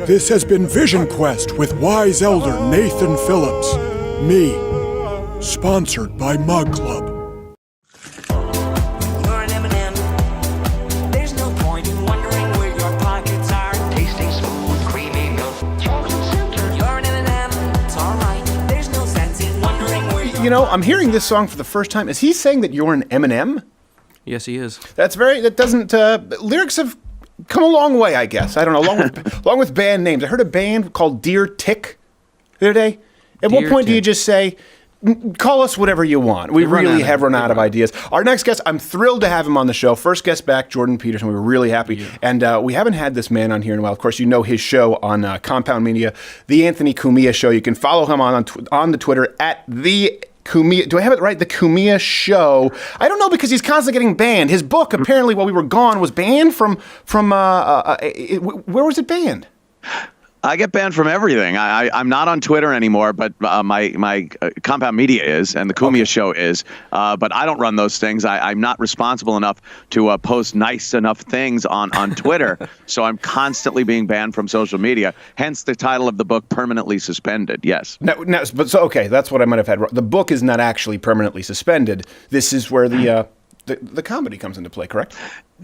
This has been Vision Quest with wise elder Nathan Phillips. Me. Sponsored by Mug Club. You're an M&M. There's no point in wondering where your pockets are. Tasting smooth, creamy milk. Chocolate center. You're an M&M. It's alright. There's no sense in wondering where your You know, I'm hearing this song for the first time. Is he saying that you're an M&M? Yes, he is. That doesn't, lyrics have come a long way, I guess. I don't know, along with band names. I heard a band called Dear Tick the other day. At what point do you just say, call us whatever you want? We really have run out of ideas. Our next guest, I'm thrilled to have him on the show. First guest back, Jordan Peterson. We were really happy. Yeah. And we haven't had this man on here in a while. Of course, you know his show on Compound Media, The Anthony Cumia Show. You can follow him on the Twitter at the Cumia. Do I have it right? The Cumia Show. I don't know, because he's constantly getting banned. His book, apparently, while we were gone, was banned from where was it banned? I get banned from everything. I'm not on Twitter anymore, but my Compound Media is, and the Cumia Show is. But I don't run those things. I'm not responsible enough to post nice enough things on Twitter. So I'm constantly being banned from social media. Hence the title of the book, Permanently Suspended. Yes. Okay, that's what I might have had wrong. The book is not actually permanently suspended. This is where the comedy comes into play, correct?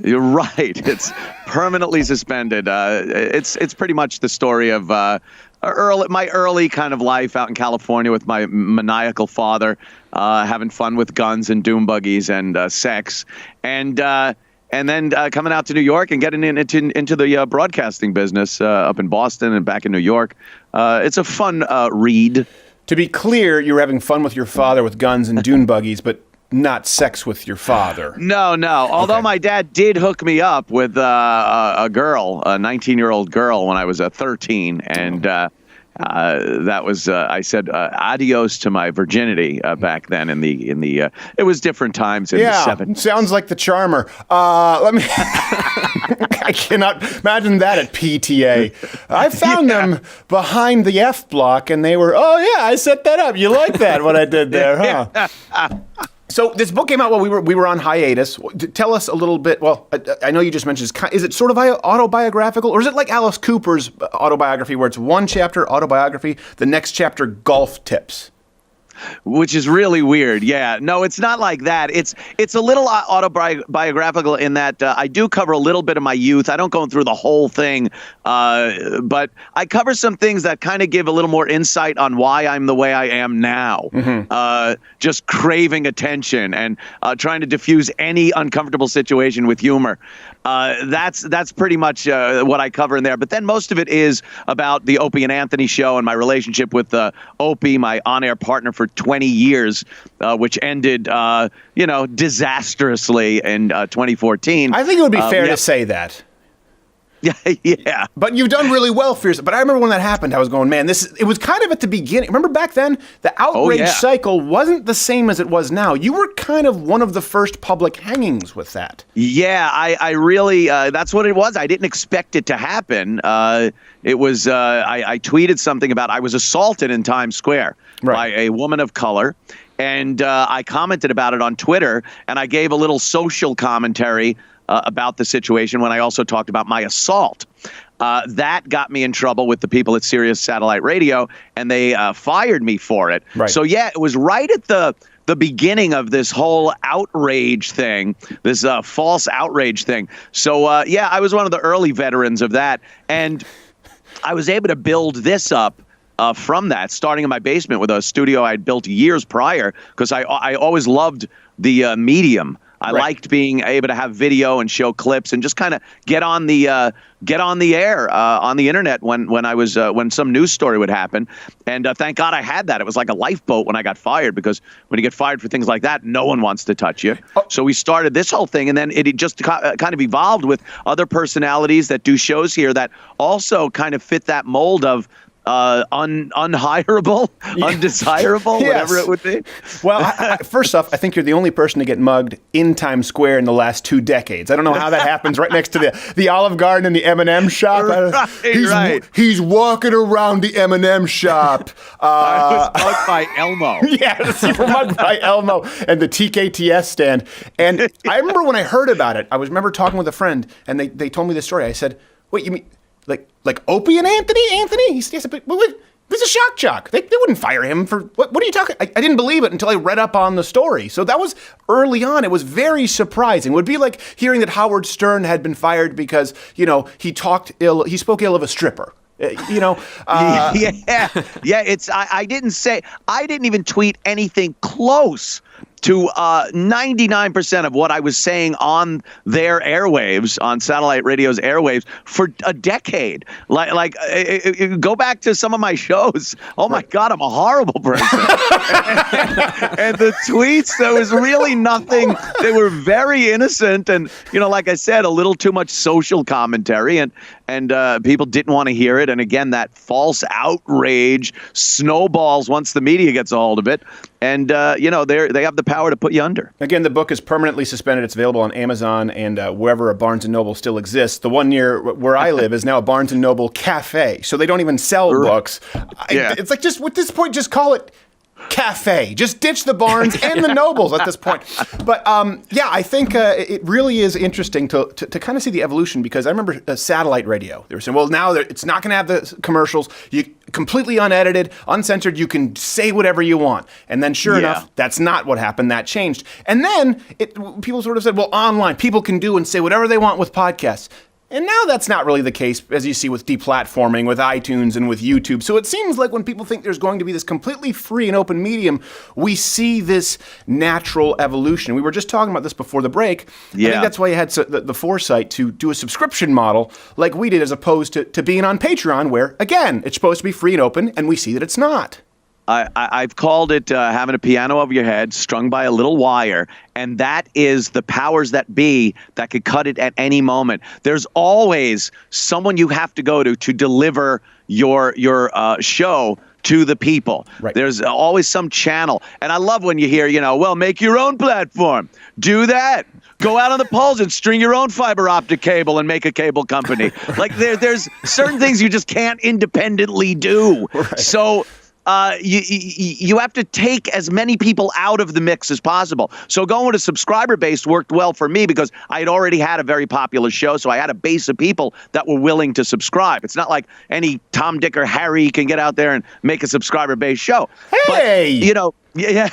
You're right. It's permanently suspended. It's pretty much the story of my early kind of life out in California with my maniacal father, having fun with guns and doom buggies and sex, and then coming out to New York and getting into the broadcasting business up in Boston and back in New York. It's a fun read. To be clear, you were having fun with your father with guns and dune buggies, but not sex with your father. No. Although my dad did hook me up with a girl, a 19-year-old girl, when I was 13, and that was I said adios to my virginity back then. In the it was different times in the 70s. Sounds like the Charmer. Let me. I cannot imagine that at PTA. I found them behind the F block, and they were. Oh yeah, I set that up. You like that? What I did there, huh? So this book came out while we were on hiatus. Tell us a little bit. Well, I know you just mentioned, is it sort of autobiographical, or is it like Alice Cooper's autobiography, where it's one chapter autobiography, the next chapter golf tips? Which is really weird. Yeah, no, it's not like that. It's a little autobiographical in that I do cover a little bit of my youth. I don't go through the whole thing, but I cover some things that kind of give a little more insight on why I'm the way I am now. Mm-hmm. Just craving attention and trying to diffuse any uncomfortable situation with humor. That's pretty much what I cover in there. But then most of it is about the Opie and Anthony show and my relationship with Opie, my on-air partner for 20 years, which ended, disastrously in 2014. I think it would be fair to say that. Yeah. But you've done really well for yourself. But I remember when that happened, I was going, man, it was kind of at the beginning. Remember back then, the outrage cycle wasn't the same as it was now. You were kind of one of the first public hangings with that. Yeah, I really, that's what it was. I didn't expect it to happen. It was, I tweeted something about I was assaulted in Times Square by a woman of color. And I commented about it on Twitter, and I gave a little social commentary about the situation when I also talked about my assault. That got me in trouble with the people at Sirius Satellite Radio, and they fired me for it. Right. So, yeah, it was right at the the beginning of this whole outrage thing, this false outrage thing. So, yeah, I was one of the early veterans of that. And I was able to build this up from that, starting in my basement with a studio I'd built years prior, because I always loved the medium. I liked being able to have video and show clips and just kind of get on the air on the internet when some news story would happen. And thank God I had that. It was like a lifeboat when I got fired, because when you get fired for things like that, no one wants to touch you. So we started this whole thing, and then it just kind of evolved with other personalities that do shows here that also kind of fit that mold of unhireable, undesirable, whatever it would be. Well, first off, I think you're the only person to get mugged in Times Square in the last 2 decades. I don't know how that happens right next to the Olive Garden and the M&M shop. He's walking around the M&M shop. I was mugged by Elmo. Yes, you were mugged by Elmo and the TKTS stand. And I remember when I heard about it, I remember talking with a friend, and they told me this story. I said, wait, you mean like Opie and Anthony? He said, but he's a shock jock. They wouldn't fire him for, what are you talking? I didn't believe it until I read up on the story. So that was early on. It was very surprising. It would be like hearing that Howard Stern had been fired because, he spoke ill of a stripper. Yeah. I didn't even tweet anything close to 99% of what I was saying on their airwaves, on satellite radio's airwaves, for a decade. Like go back to some of my shows. Oh my God, I'm a horrible person. And the tweets, there was really nothing. They were very innocent, and like I said, a little too much social commentary, and people didn't want to hear it. And again, that false outrage snowballs once the media gets a hold of it. And, they have the power to put you under. Again, the book is permanently suspended. It's available on Amazon and wherever a Barnes & Noble still exists. The one near where I live is now a Barnes & Noble cafe, so they don't even sell books. It's like, just at this point, just call it cafe. Just ditch the Barnes and the Nobles at this point. But I think it really is interesting to kind of see the evolution, because I remember satellite radio. They were saying, well, now it's not going to have the commercials. You completely unedited, uncensored. You can say whatever you want. And then sure enough, that's not what happened. That changed. And then people sort of said, well, online, people can do and say whatever they want with podcasts. And now that's not really the case, as you see with deplatforming, with iTunes and with YouTube. So it seems like when people think there's going to be this completely free and open medium, we see this natural evolution. We were just talking about this before the break. Yeah. I think that's why you had the foresight to do a subscription model like we did, as opposed to being on Patreon, where, again, it's supposed to be free and open, and we see that it's not. I've called it having a piano over your head, strung by a little wire, and that is the powers that be that could cut it at any moment. There's always someone you have to go to deliver your show to the people. Right. There's always some channel. And I love when you hear, well, make your own platform. Do that. Go out on the poles and string your own fiber optic cable and make a cable company. Like there's certain things you just can't independently do. Right. So you have to take as many people out of the mix as possible. So going with a subscriber base worked well for me, because I had already had a very popular show, so I had a base of people that were willing to subscribe. It's not like any Tom, Dick, or Harry can get out there and make a base show. Hey! But, yeah.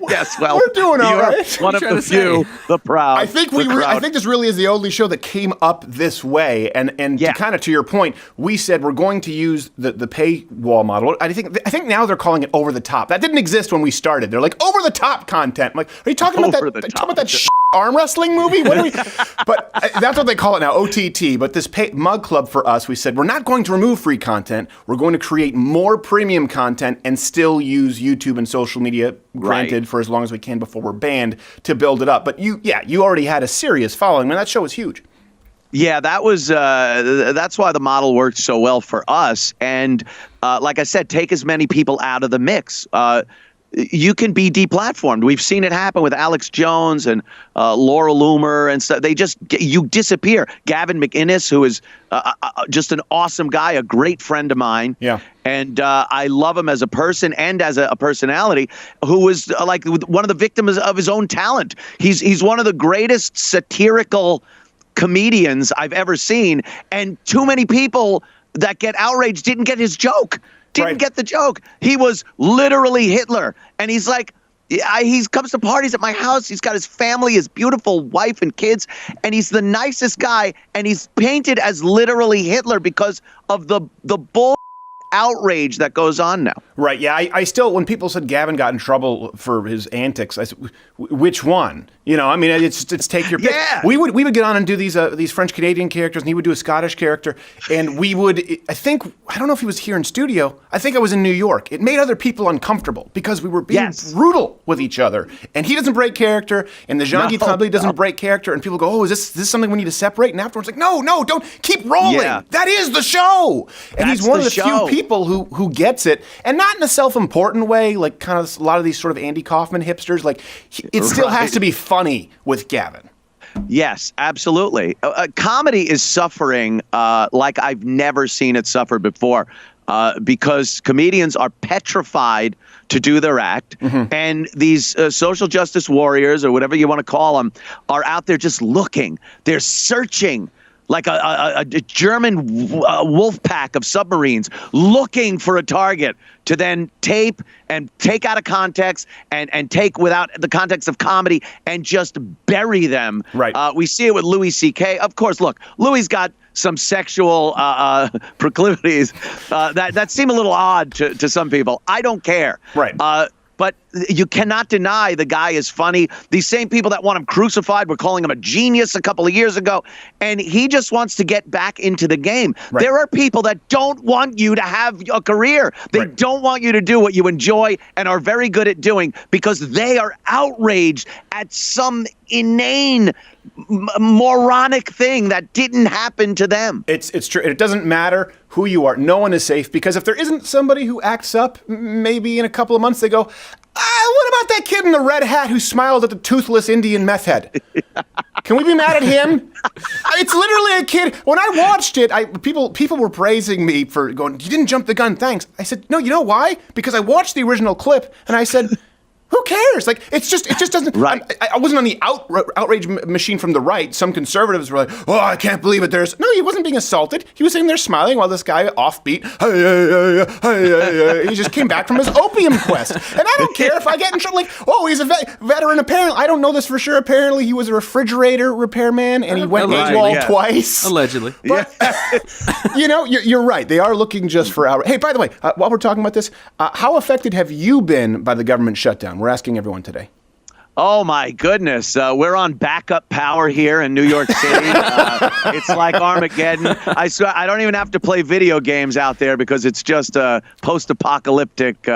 Yes, well, we're doing all right. One of the few, the proud. I think I think this really is the only show that came up this way. And to your point, we said we're going to use the paywall model. I think now they're calling it over the top. That didn't exist when we started. They're like over the top content. I'm like, are you talking about that? Talking about that arm wrestling movie? What are we? But that's what they call it now, OTT. But this Mug Club, for us, we said we're not going to remove free content. We're going to create more premium content and still use YouTube and social media, granted, for as long as we can before we're banned, to build it up. But you already had a serious following. I mean, that show was huge. Yeah, that was that's why the model worked so well for us. And like I said, take as many people out of the mix. You can be deplatformed. We've seen it happen with Alex Jones and Laura Loomer and stuff. You disappear. Gavin McInnes, who is just an awesome guy, a great friend of mine. Yeah. And I love him as a person and as a personality, who was like one of the victims of his own talent. He's one of the greatest satirical comedians I've ever seen. And too many people that get outraged didn't get his joke. Didn't get the joke. He was literally Hitler. And he's like, He comes to parties at my house. He's got his family, his beautiful wife and kids, and he's the nicest guy. And he's painted as literally Hitler because of the bull outrage that goes on now. Right. Yeah. I still, when people said Gavin got in trouble for his antics, I said, which one? You know, I mean, it's take your pick. Yeah. We would get on and do these French Canadian characters, and he would do a Scottish character, and we would. I don't know if he was here in studio. I think I was in New York. It made other people uncomfortable because we were being brutal with each other, and he doesn't break character, and the Jean-Guy Tremblay doesn't break character, and people go, "Oh, is this something we need to separate?" And afterwards, like, no, don't keep rolling. Yeah. That is the show, and he's one of the few people who gets it, and not in a self-important way, like kind of a lot of these sort of Andy Kaufman hipsters. Like, it still has to be funny with Gavin. Yes, absolutely. Comedy is suffering like I've never seen it suffer before because comedians are petrified to do their act. And these social justice warriors, or whatever you want to call them, are out there just looking. They're searching like a German wolf pack of submarines looking for a target to then tape and take out of context and take without the context of comedy and just bury them. Right. We see it with Louis C.K. Of course, look, Louis got some sexual proclivities that seem a little odd to some people. I don't care. Right. But you cannot deny the guy is funny. These same people that want him crucified were calling him a genius a couple of years ago. And he just wants to get back into the game. Right. There are people that don't want you to have a career. They don't want you to do what you enjoy and are very good at doing because they are outraged at some inane, moronic thing that didn't happen to them. It's true. It doesn't matter who you are. No one is safe because if there isn't somebody who acts up, maybe in a couple of months they go, what about that kid in the red hat who smiled at the toothless Indian meth head? Can we be mad at him? It's literally a kid. When I watched it, people were praising me for going, you didn't jump the gun, thanks. I said, no, you know why? Because I watched the original clip and I said, who cares? Like, it just doesn't. Right. I wasn't on the outrage machine from the right. Some conservatives were like, "Oh, I can't believe it." No, he wasn't being assaulted. He was sitting there smiling while this guy offbeat. He just came back from his opium quest, and I don't care if I get in trouble. Like, oh, he's a veteran. Apparently, I don't know this for sure. Apparently, he was a refrigerator repairman, and he went AWOL twice. Allegedly. But, you know, you're right. They are looking just for outrage. Hey, by the way, while we're talking about this, how affected have you been by the government shutdown? We're asking everyone today. Oh, my goodness. We're on backup power here in New York City. It's like Armageddon. I swear, I don't even have to play video games out there because it's just a post-apocalyptic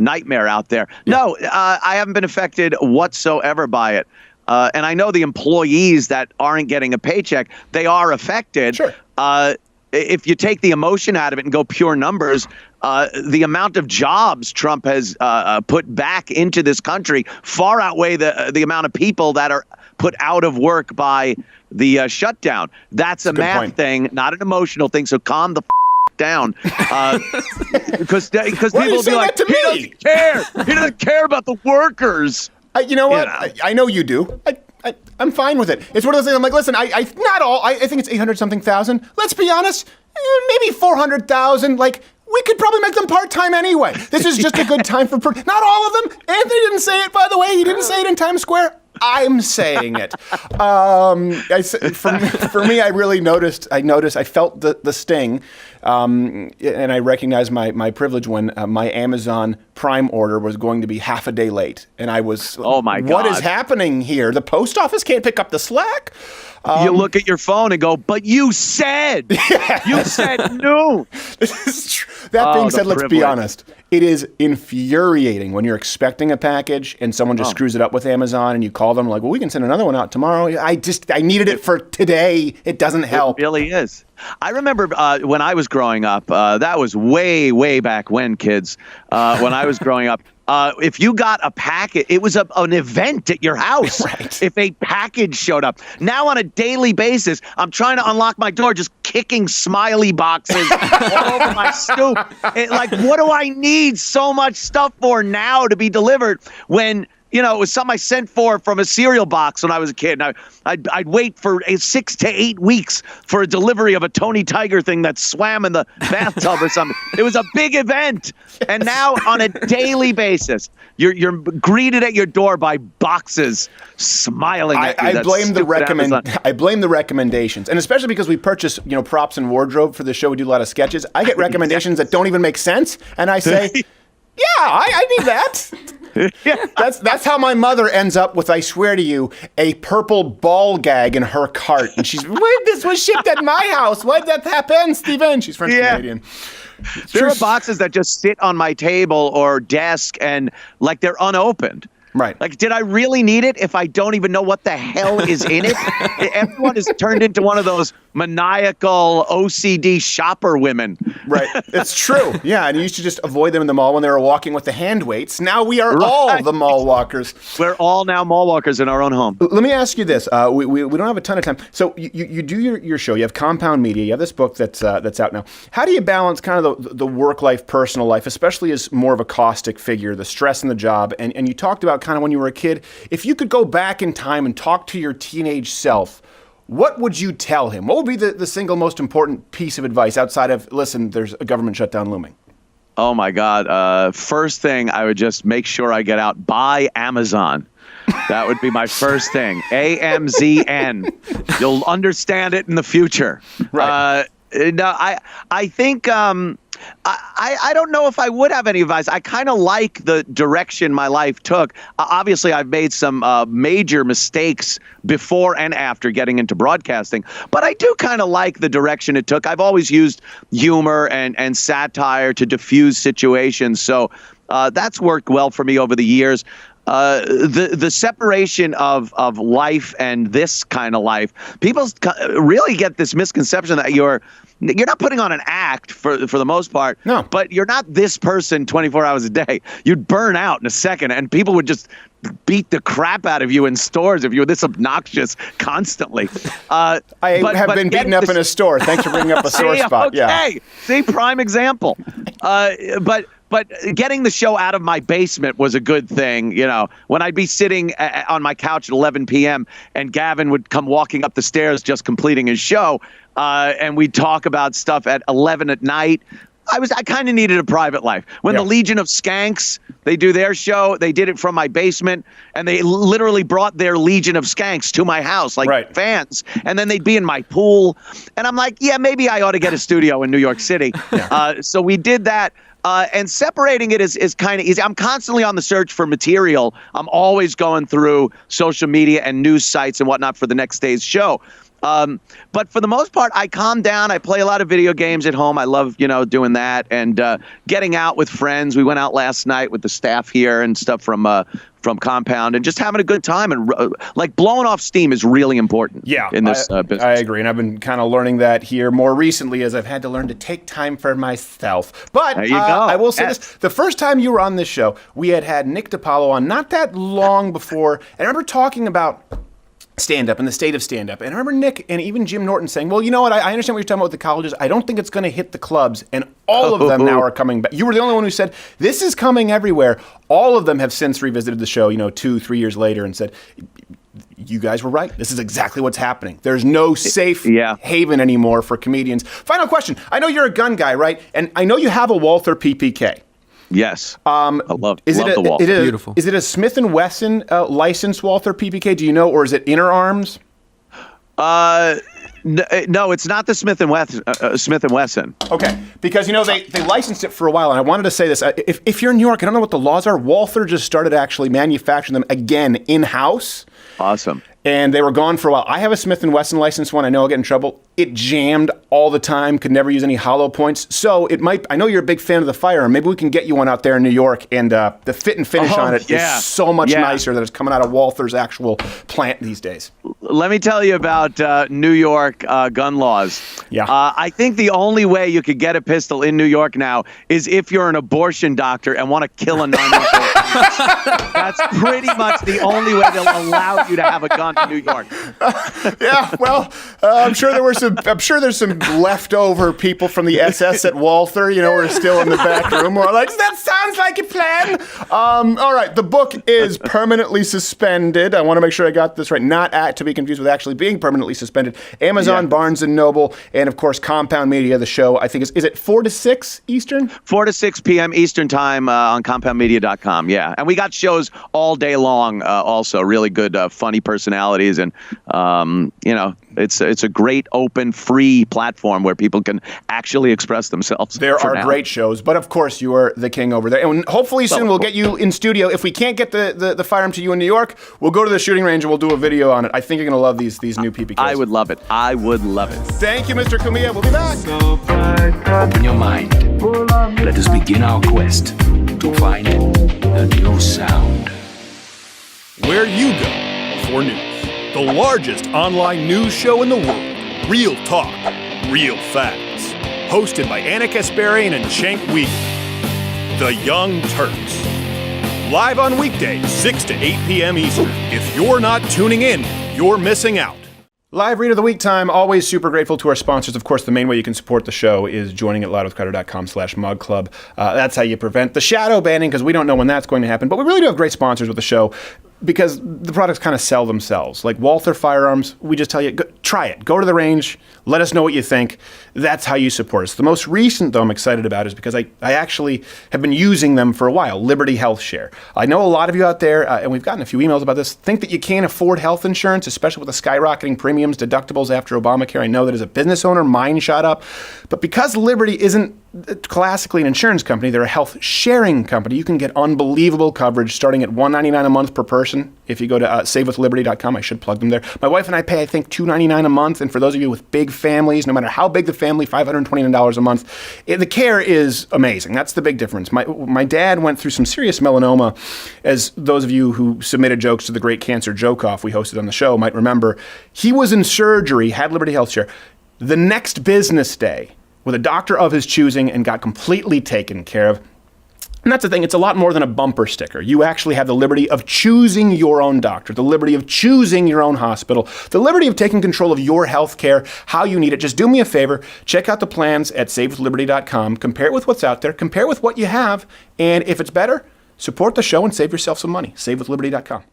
nightmare out there. Yeah. No, I haven't been affected whatsoever by it. And I know the employees that aren't getting a paycheck, they are affected. Sure. If you take the emotion out of it and go pure numbers, the amount of jobs Trump has put back into this country far outweigh the amount of people that are put out of work by the shutdown. That's a math thing, not an emotional thing. So calm the down, because people will be like, he doesn't care. He doesn't care about the workers. You know what? I know you do. I'm fine with it. It's one of those things. I'm like, listen, I think it's 800-something thousand. Let's be honest, maybe 400,000. Like, we could probably make them part-time anyway. This is just a good time for not all of them. Anthony didn't say it, by the way. He didn't say it in Times Square. I'm saying it. For me, I really noticed. I felt the sting, and I recognized my privilege when my Amazon Prime order was going to be half a day late, and I was, oh my God, what is happening here? The post office can't pick up the slack. You look at your phone and go, but you said, you said no. This is true. That being said, let's be honest. It is infuriating when you're expecting a package and someone just screws it up with Amazon and you call them like, well, we can send another one out tomorrow. I needed it for today. It doesn't help. It really is. I remember when I was growing up, that was way, way back when, kids, when I was growing up. If you got a packet, it was an event at your house. Right. If a package showed up. Now on a daily basis, I'm trying to unlock my door, just kicking smiley boxes all over my stoop. Like, what do I need so much stuff for now to be delivered when it was something I sent for from a cereal box when I was a kid. And I'd wait for 6 to 8 weeks for a delivery of a Tony Tiger thing that swam in the bathtub or something. It was a big event. And now on a daily basis, you're greeted at your door by boxes smiling at you. I blame the recommendations, and especially because we purchase props and wardrobe for the show. We do a lot of sketches. I get recommendations that don't even make sense, and I say, yeah, I need that. That's how my mother ends up with, I swear to you, a purple ball gag in her cart, and she's, wait, this was shipped at my house. Why did that happen, Stephen? She's French Canadian. There are boxes that just sit on my table or desk and like they're unopened. Right. Like, did I really need it if I don't even know what the hell is in it? Everyone is turned into one of those maniacal OCD shopper women. Right. It's true. Yeah. And you used to just avoid them in the mall when they were walking with the hand weights. Now we are all the mall walkers. We're all now mall walkers in our own home. Let me ask you this. We don't have a ton of time. So you do your show. You have Compound Media. You have this book that's out now. How do you balance kind of the work life, personal life, especially as more of a caustic figure, the stress in the job? And you talked about kind of when you were a kid, if you could go back in time and talk to your teenage self, what would you tell him? What would be the single most important piece of advice outside of, listen, there's a government shutdown looming? Oh, my God. First thing, I would just make sure I get out, buy Amazon. That would be my first thing. AMZN. You'll understand it in the future. Right. No, I think I don't know if I would have any advice. I kind of like the direction my life took. Obviously, I've made some major mistakes before and after getting into broadcasting, but I do kind of like the direction it took. I've always used humor and satire to diffuse situations, so that's worked well for me over the years. The separation of life and this kind of life, people really get this misconception that you're not putting on an act for the most part. No. But you're not this person 24 hours a day. You'd burn out in a second, and people would just beat the crap out of you in stores if you were this obnoxious constantly. I have been beaten up in a store. Thanks for bringing up a sore spot. Okay. Yeah. See, prime example. But getting the show out of my basement was a good thing. When I'd be sitting on my couch at 11 p.m. and Gavin would come walking up the stairs just completing his show, and we'd talk about stuff at 11 at night. I kind of needed a private life. When the Legion of Skanks, they do their show, they did it from my basement, and they literally brought their Legion of Skanks to my house, like fans, and then they'd be in my pool. And I'm like, yeah, maybe I ought to get a studio in New York City. So we did that. And separating it is kind of easy. I'm constantly on the search for material. I'm always going through social media and news sites and whatnot for the next day's show. But for the most part, I calm down. I play a lot of video games at home. I love, doing that and getting out with friends. We went out last night with the staff here and stuff from Compound and just having a good time. And like blowing off steam is really important in this business. I agree. And I've been kind of learning that here more recently as I've had to learn to take time for myself. But there you go. I will say this. The first time you were on this show, we had Nick DiPaolo on not that long before. And I remember talking about stand-up and the state of stand-up. And I remember Nick and even Jim Norton saying, well, you know what? I understand what you're talking about with the colleges. I don't think it's going to hit the clubs. And all of them now are coming back. You were the only one who said, this is coming everywhere. All of them have since revisited the show, 2-3 years later and said, you guys were right. This is exactly what's happening. There's no safe haven anymore for comedians. Final question. I know you're a gun guy, right? And I know you have a Walther PPK. Yes. I love the Walther. Beautiful. Is it a Smith & Wesson licensed Walther PPK? Do you know? Or is it Inner Arms? No, it's not the Smith & Wesson. Okay. Because, they licensed it for a while. And I wanted to say this. If you're in New York, I don't know what the laws are. Walther just started actually manufacturing them again in-house. Awesome. And they were gone for a while. I have a Smith & Wesson licensed one. I know I'll get in trouble. It jammed all the time, could never use any hollow points. So it might, I know you're a big fan of the firearm. Maybe we can get you one out there in New York. And the fit and finish on it is so much nicer that it's coming out of Walther's actual plant these days. Let me tell you about New York gun laws. Yeah. I think the only way you could get a pistol in New York now is if you're an abortion doctor and want to kill a 9-month-old. That's pretty much the only way they'll allow you to have a gun in New York. Yeah, well, I'm sure there's some leftover people from the SS at Walther, who are still in the back room. Who are like, that Sounds like a plan. All right, the book is permanently suspended. I want to make sure I got this right. Not to be confused with actually being permanently suspended. Amazon, Barnes & Noble, and of course Compound Media. The show, I think, is it 4 to 6 Eastern? 4 to 6 p.m. Eastern time on compoundmedia.com. Yeah, and we got shows all day long. Also, really good, funny personalities, and it's a great, open, free platform where people can actually express themselves. There are great shows, but of course you are the king over there. And hopefully soon we'll get you in studio. If we can't get the firearm to you in New York, we'll go to the shooting range and we'll do a video on it. I think you're going to love these new PPKs. I would love it. I would love it. Thank you, Mr. Cumia. We'll be back. Open your mind. Let us begin our quest to find the new sound. Where you go for news. The largest online news show in the world. Real talk, real facts. Hosted by Anna Kasparian and Cenk Uygur. The Young Turks. Live on weekdays, 6 to 8 p.m. Eastern. If you're not tuning in, you're missing out. Live Read of the Week time. Always super grateful to our sponsors. Of course, the main way you can support the show is joining at loudwithcrowder.com/mugclub. That's how you prevent the shadow banning, because we don't know when that's going to happen. But we really do have great sponsors with the show, because the products kind of sell themselves. Like Walther Firearms, we just tell you, try it. Go to the range. Let us know what you think. That's how you support us. The most recent, though, I'm excited about is because I actually have been using them for a while, Liberty Health Share. I know a lot of you out there, and we've gotten a few emails about this, think that you can't afford health insurance, especially with the skyrocketing premiums, deductibles after Obamacare. I know that as a business owner, mine shot up. But because Liberty isn't classically an insurance company, they're a health sharing company. You can get unbelievable coverage starting at $199 a month per person. If you go to savewithliberty.com, I should plug them there. My wife and I pay, I think, $299 a month. And for those of you with big families, no matter how big the family, $529 a month. The care is amazing. That's the big difference. My dad went through some serious melanoma, as those of you who submitted jokes to the Great Cancer Joke-Off we hosted on the show might remember. He was in surgery, had Liberty Health Share, the next business day with a doctor of his choosing, and got completely taken care of. And that's the thing, it's a lot more than a bumper sticker. You actually have the liberty of choosing your own doctor, the liberty of choosing your own hospital, the liberty of taking control of your health care, how you need it. Just do me a favor, check out the plans at savewithliberty.com, compare it with what's out there, compare it with what you have, and if it's better, support the show and save yourself some money. Savewithliberty.com.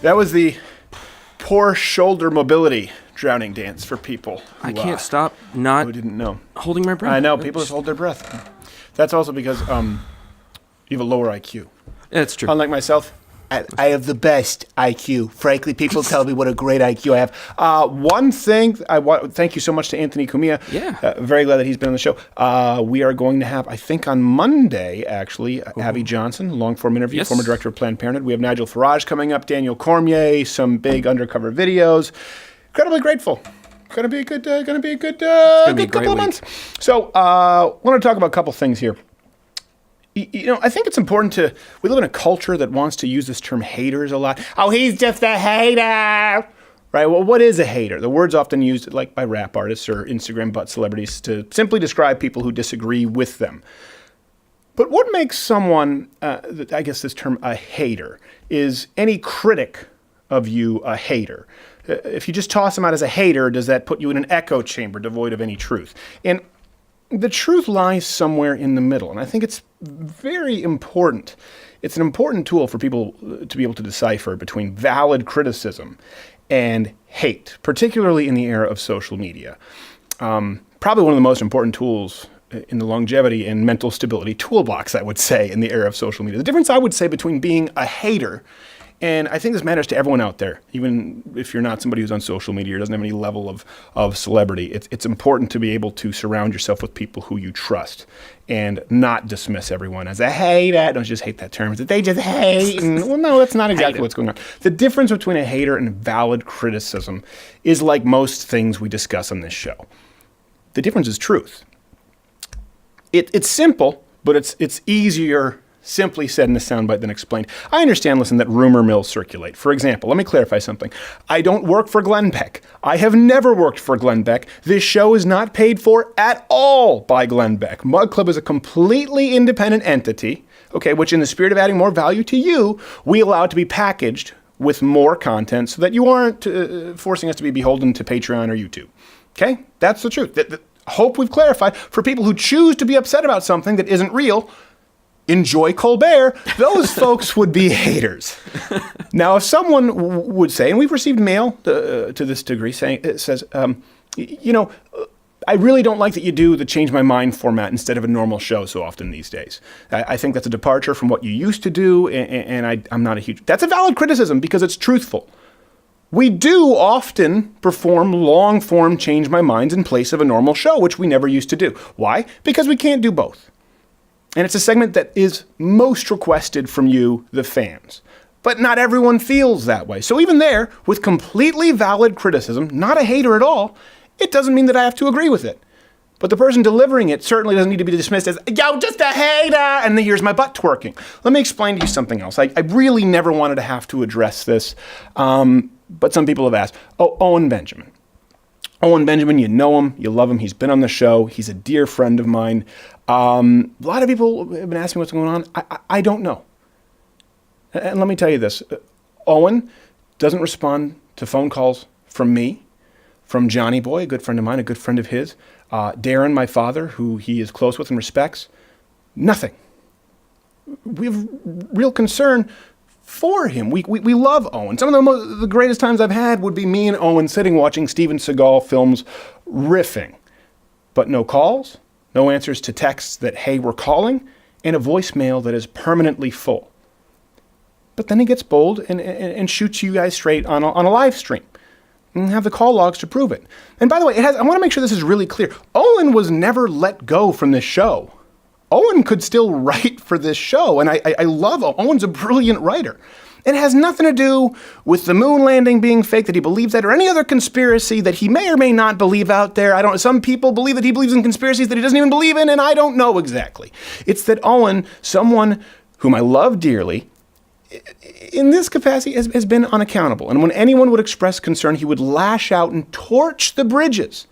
That was the poor shoulder mobility drowning dance for people who, I can't stop not who didn't know. Holding my breath. I know, people just hold their breath. That's also because you have a lower IQ. Yeah, it's true. Unlike myself, I have the best IQ. Frankly, people tell me what a great IQ I have. One thing, thank you so much to Anthony Cumia. Yeah. Very glad that he's been on the show. We are going to have, I think on Monday, actually, Abby Johnson, long-form interview, Yes. former director of Planned Parenthood. We have Nigel Farage coming up, Daniel Cormier, some big undercover videos. Incredibly grateful. Going to be a good couple of months. So, want to talk about a couple things here. You know, I think it's important we live in a culture that wants to use this term haters a lot. Oh, he's just a hater. Right, well, what is a hater? The word's often used like by rap artists or Instagram butt celebrities to simply describe people who disagree with them. But what makes someone, I guess this term a hater, is any critic of you a hater? If you just toss them out as a hater, does that put you in an echo chamber devoid of any truth? And the truth lies somewhere in the middle, and I think it's very important. It's an important tool for people to be able to decipher between valid criticism and hate, particularly in the era of social media. Probably one of the most important tools in the longevity and mental stability toolbox, I would say, in the era of social media. The difference, I would say, between being a hater And I think this matters to everyone out there, even if you're not somebody who's on social media or doesn't have any level of celebrity. It's important to be able to surround yourself with people who you trust and not dismiss everyone as a hater. Don't just hate that term. They just hate. And, well, no, that's not exactly what's going on. The difference between a hater and valid criticism is like most things we discuss on this show. The difference is truth. It's simple, but it's easier simply said in a soundbite than explained. I understand, listen, that rumor mills circulate. For example, let me clarify something. I don't work for Glenn Beck. I have never worked for Glenn Beck. This show is not paid for at all by Glenn Beck. Mug Club is a completely independent entity, okay, which in the spirit of adding more value to you, we allow it to be packaged with more content so that you aren't forcing us to be beholden to Patreon or YouTube. Okay? That's the truth. Hope we've clarified. For people who choose to be upset about something that isn't real, enjoy Colbert, those folks would be haters. Now, if someone would say, and we've received mail to this degree, saying it says, I really don't like that you do the Change My Mind format instead of a normal show so often these days. I think that's a departure from what you used to do, and I'm not a huge... That's a valid criticism because it's truthful. We do often perform long-form Change My Minds in place of a normal show, which we never used to do. Why? Because we can't do both. And it's a segment that is most requested from you, the fans. But not everyone feels that way. So even there, with completely valid criticism, not a hater at all, it doesn't mean that I have to agree with it. But the person delivering it certainly doesn't need to be dismissed as, yo, just a hater, and then here's my butt twerking. Let me explain to you something else. I really never wanted to have to address this, but some people have asked. Oh, Owen Benjamin. Owen Benjamin, you know him, you love him, he's been on the show, he's a dear friend of mine. A lot of people have been asking what's going on. I don't know. And let me tell you this. Owen doesn't respond to phone calls from me, from Johnny Boy, a good friend of mine, a good friend of his, Darren, my father, who he is close with and respects. Nothing. We have real concern for him. We love Owen. Some of the greatest times I've had would be me and Owen sitting watching Steven Seagal films riffing. But no calls, no answers to texts that, hey, we're calling, and a voicemail that is permanently full. But then he gets bold and shoots you guys straight on a live stream. And have the call logs to prove it. And by the way, I want to make sure this is really clear. Owen was never let go from this show. Owen could still write for this show, and I love Owen. Owen's a brilliant writer. It has nothing to do with the moon landing being fake, that he believes that, or any other conspiracy that he may or may not believe out there. Some people believe that he believes in conspiracies that he doesn't even believe in, and I don't know exactly. It's that Owen, someone whom I love dearly, in this capacity has been unaccountable. And when anyone would express concern, he would lash out and torch the bridges,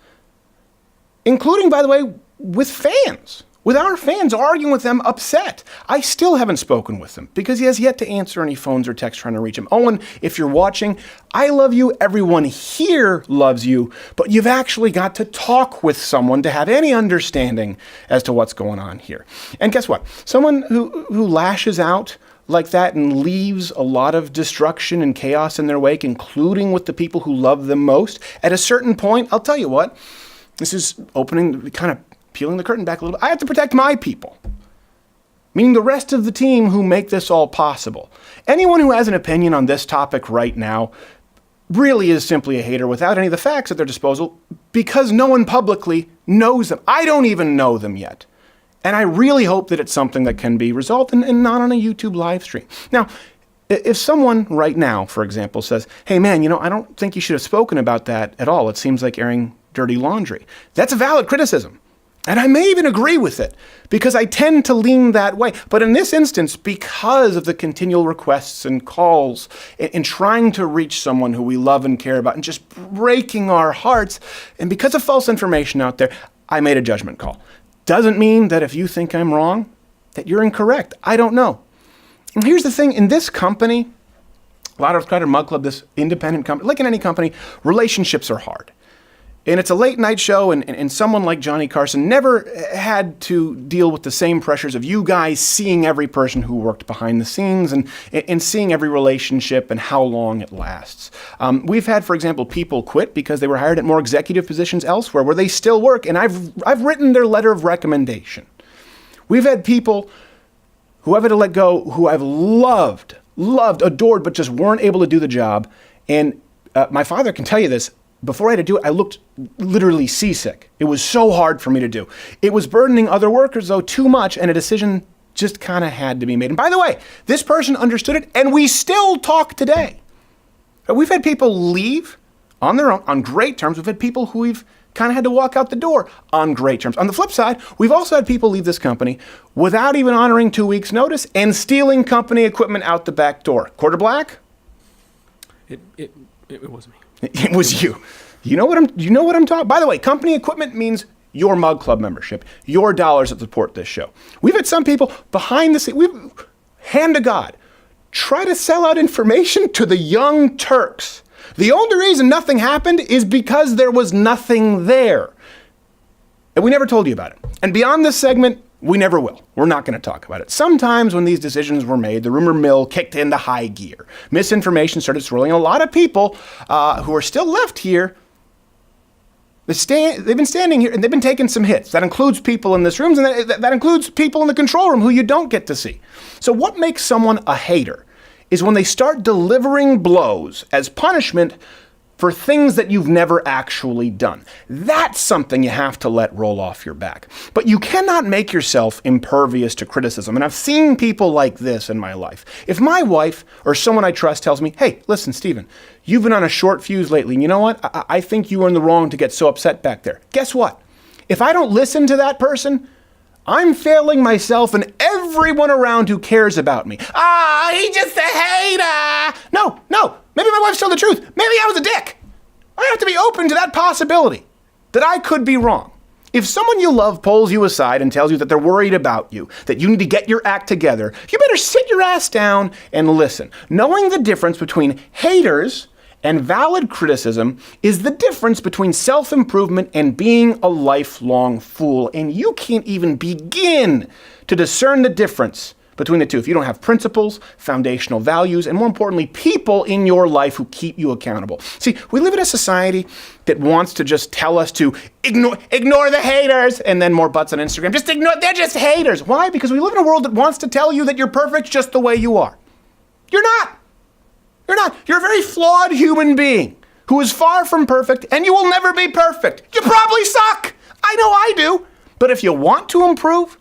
including, by the way, with fans. With our fans, arguing with them, upset. I still haven't spoken with him because he has yet to answer any phones or texts trying to reach him. Owen, if you're watching, I love you. Everyone here loves you. But you've actually got to talk with someone to have any understanding as to what's going on here. And guess what? Someone who lashes out like that and leaves a lot of destruction and chaos in their wake, including with the people who love them most, at a certain point, I'll tell you what, this is kind of peeling the curtain back a little bit. I have to protect my people, meaning the rest of the team who make this all possible. Anyone who has an opinion on this topic right now really is simply a hater without any of the facts at their disposal because no one publicly knows them. I don't even know them yet. And I really hope that it's something that can be resolved and not on a YouTube live stream. Now, if someone right now, for example, says, hey man, I don't think you should have spoken about that at all. It seems like airing dirty laundry. That's a valid criticism. And I may even agree with it because I tend to lean that way. But in this instance, because of the continual requests and calls and trying to reach someone who we love and care about and just breaking our hearts, and because of false information out there, I made a judgment call. Doesn't mean that if you think I'm wrong, that you're incorrect. I don't know. And here's the thing. In this company, Louder with Crowder Mug Club, this independent company, like in any company, relationships are hard. And it's a late night show, and someone like Johnny Carson never had to deal with the same pressures of you guys seeing every person who worked behind the scenes and seeing every relationship and how long it lasts. We've had, for example, people quit because they were hired at more executive positions elsewhere where they still work, and I've written their letter of recommendation. We've had people who I've had to let go who I've loved loved, adored, but just weren't able to do the job. And my father can tell you this. Before I had to do it, I looked literally seasick. It was so hard for me to do. It was burdening other workers, though, too much, and a decision just kind of had to be made. And by the way, this person understood it, and we still talk today. We've had people leave on their own, on great terms. We've had people who we've kind of had to walk out the door on great terms. On the flip side, we've also had people leave this company without even honoring 2 weeks' notice and stealing company equipment out the back door. Quarter black? It was me. It was you. You know what I'm talking. By the way, company equipment means your Mug Club membership, your dollars that support this show. We've had some people behind the scenes, hand to God, try to sell out information to the Young Turks. The only reason nothing happened is because there was nothing there. And we never told you about it. And beyond this segment, we never will. We're not going to talk about it. Sometimes when these decisions were made, the rumor mill kicked into high gear. Misinformation started swirling. A lot of people who are still left here, they've been standing here and they've been taking some hits. That includes people in this room, and that includes people in the control room who you don't get to see. So what makes someone a hater is when they start delivering blows as punishment for things that you've never actually done. That's something you have to let roll off your back. But you cannot make yourself impervious to criticism. And I've seen people like this in my life. If my wife or someone I trust tells me, hey, listen, Stephen, you've been on a short fuse lately, and you know what? I think you were in the wrong to get so upset back there. Guess what? If I don't listen to that person, I'm failing myself and everyone around who cares about me. He's just a hater. No. Maybe my wife's telling the truth. Maybe I was a dick. I have to be open to that possibility that I could be wrong. If someone you love pulls you aside and tells you that they're worried about you, that you need to get your act together, you better sit your ass down and listen. Knowing the difference between haters and valid criticism is the difference between self-improvement and being a lifelong fool. And you can't even begin to discern the difference between the two if you don't have principles, foundational values, and more importantly, people in your life who keep you accountable. See, we live in a society that wants to just tell us to ignore the haters, and then more butts on Instagram. Just ignore, they're just haters. Why? Because we live in a world that wants to tell you that you're perfect just the way you are. You're not. You're not. You're a very flawed human being who is far from perfect, and you will never be perfect. You probably suck. I know I do. But if you want to improve,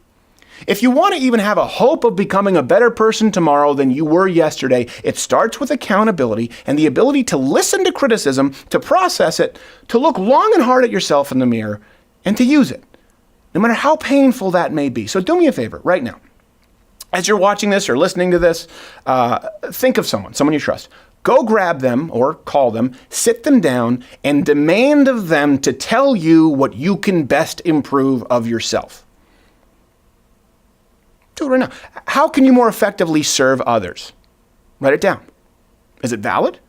if you want to even have a hope of becoming a better person tomorrow than you were yesterday, it starts with accountability and the ability to listen to criticism, to process it, to look long and hard at yourself in the mirror, and to use it, no matter how painful that may be. So do me a favor right now. As you're watching this or listening to this, think of someone you trust. Go grab them or call them, sit them down, and demand of them to tell you what you can best improve of yourself. Do it right now. How can you more effectively serve others? Write it down. Is it valid?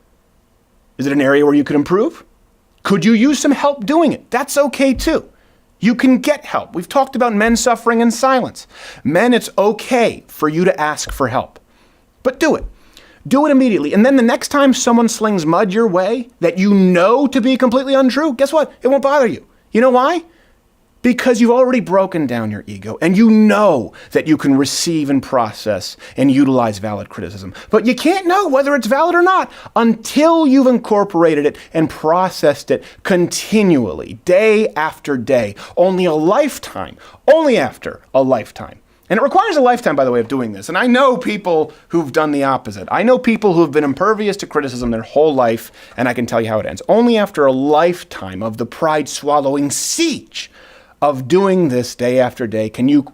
Is it an area where you could improve? Could you use some help doing it? That's okay too. You can get help. We've talked about men suffering in silence. Men, it's okay for you to ask for help. But do it. Do it immediately. And then the next time someone slings mud your way that you know to be completely untrue, guess what? It won't bother you. You know why? Because you've already broken down your ego and you know that you can receive and process and utilize valid criticism. But you can't know whether it's valid or not until you've incorporated it and processed it continually, day after day. Only after a lifetime. And it requires a lifetime, by the way, of doing this. And I know people who've done the opposite. I know people who've been impervious to criticism their whole life, and I can tell you how it ends. Only after a lifetime of the pride-swallowing siege of doing this day after day can you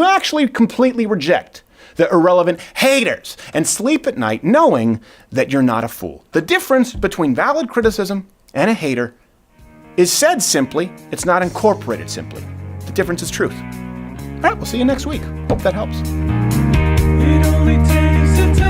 actually completely reject the irrelevant haters and sleep at night knowing that you're not a fool. The difference between valid criticism and a hater is said simply, it's not incorporated simply. The difference is truth. All right, we'll see you next week. Hope that helps. It only takes a time.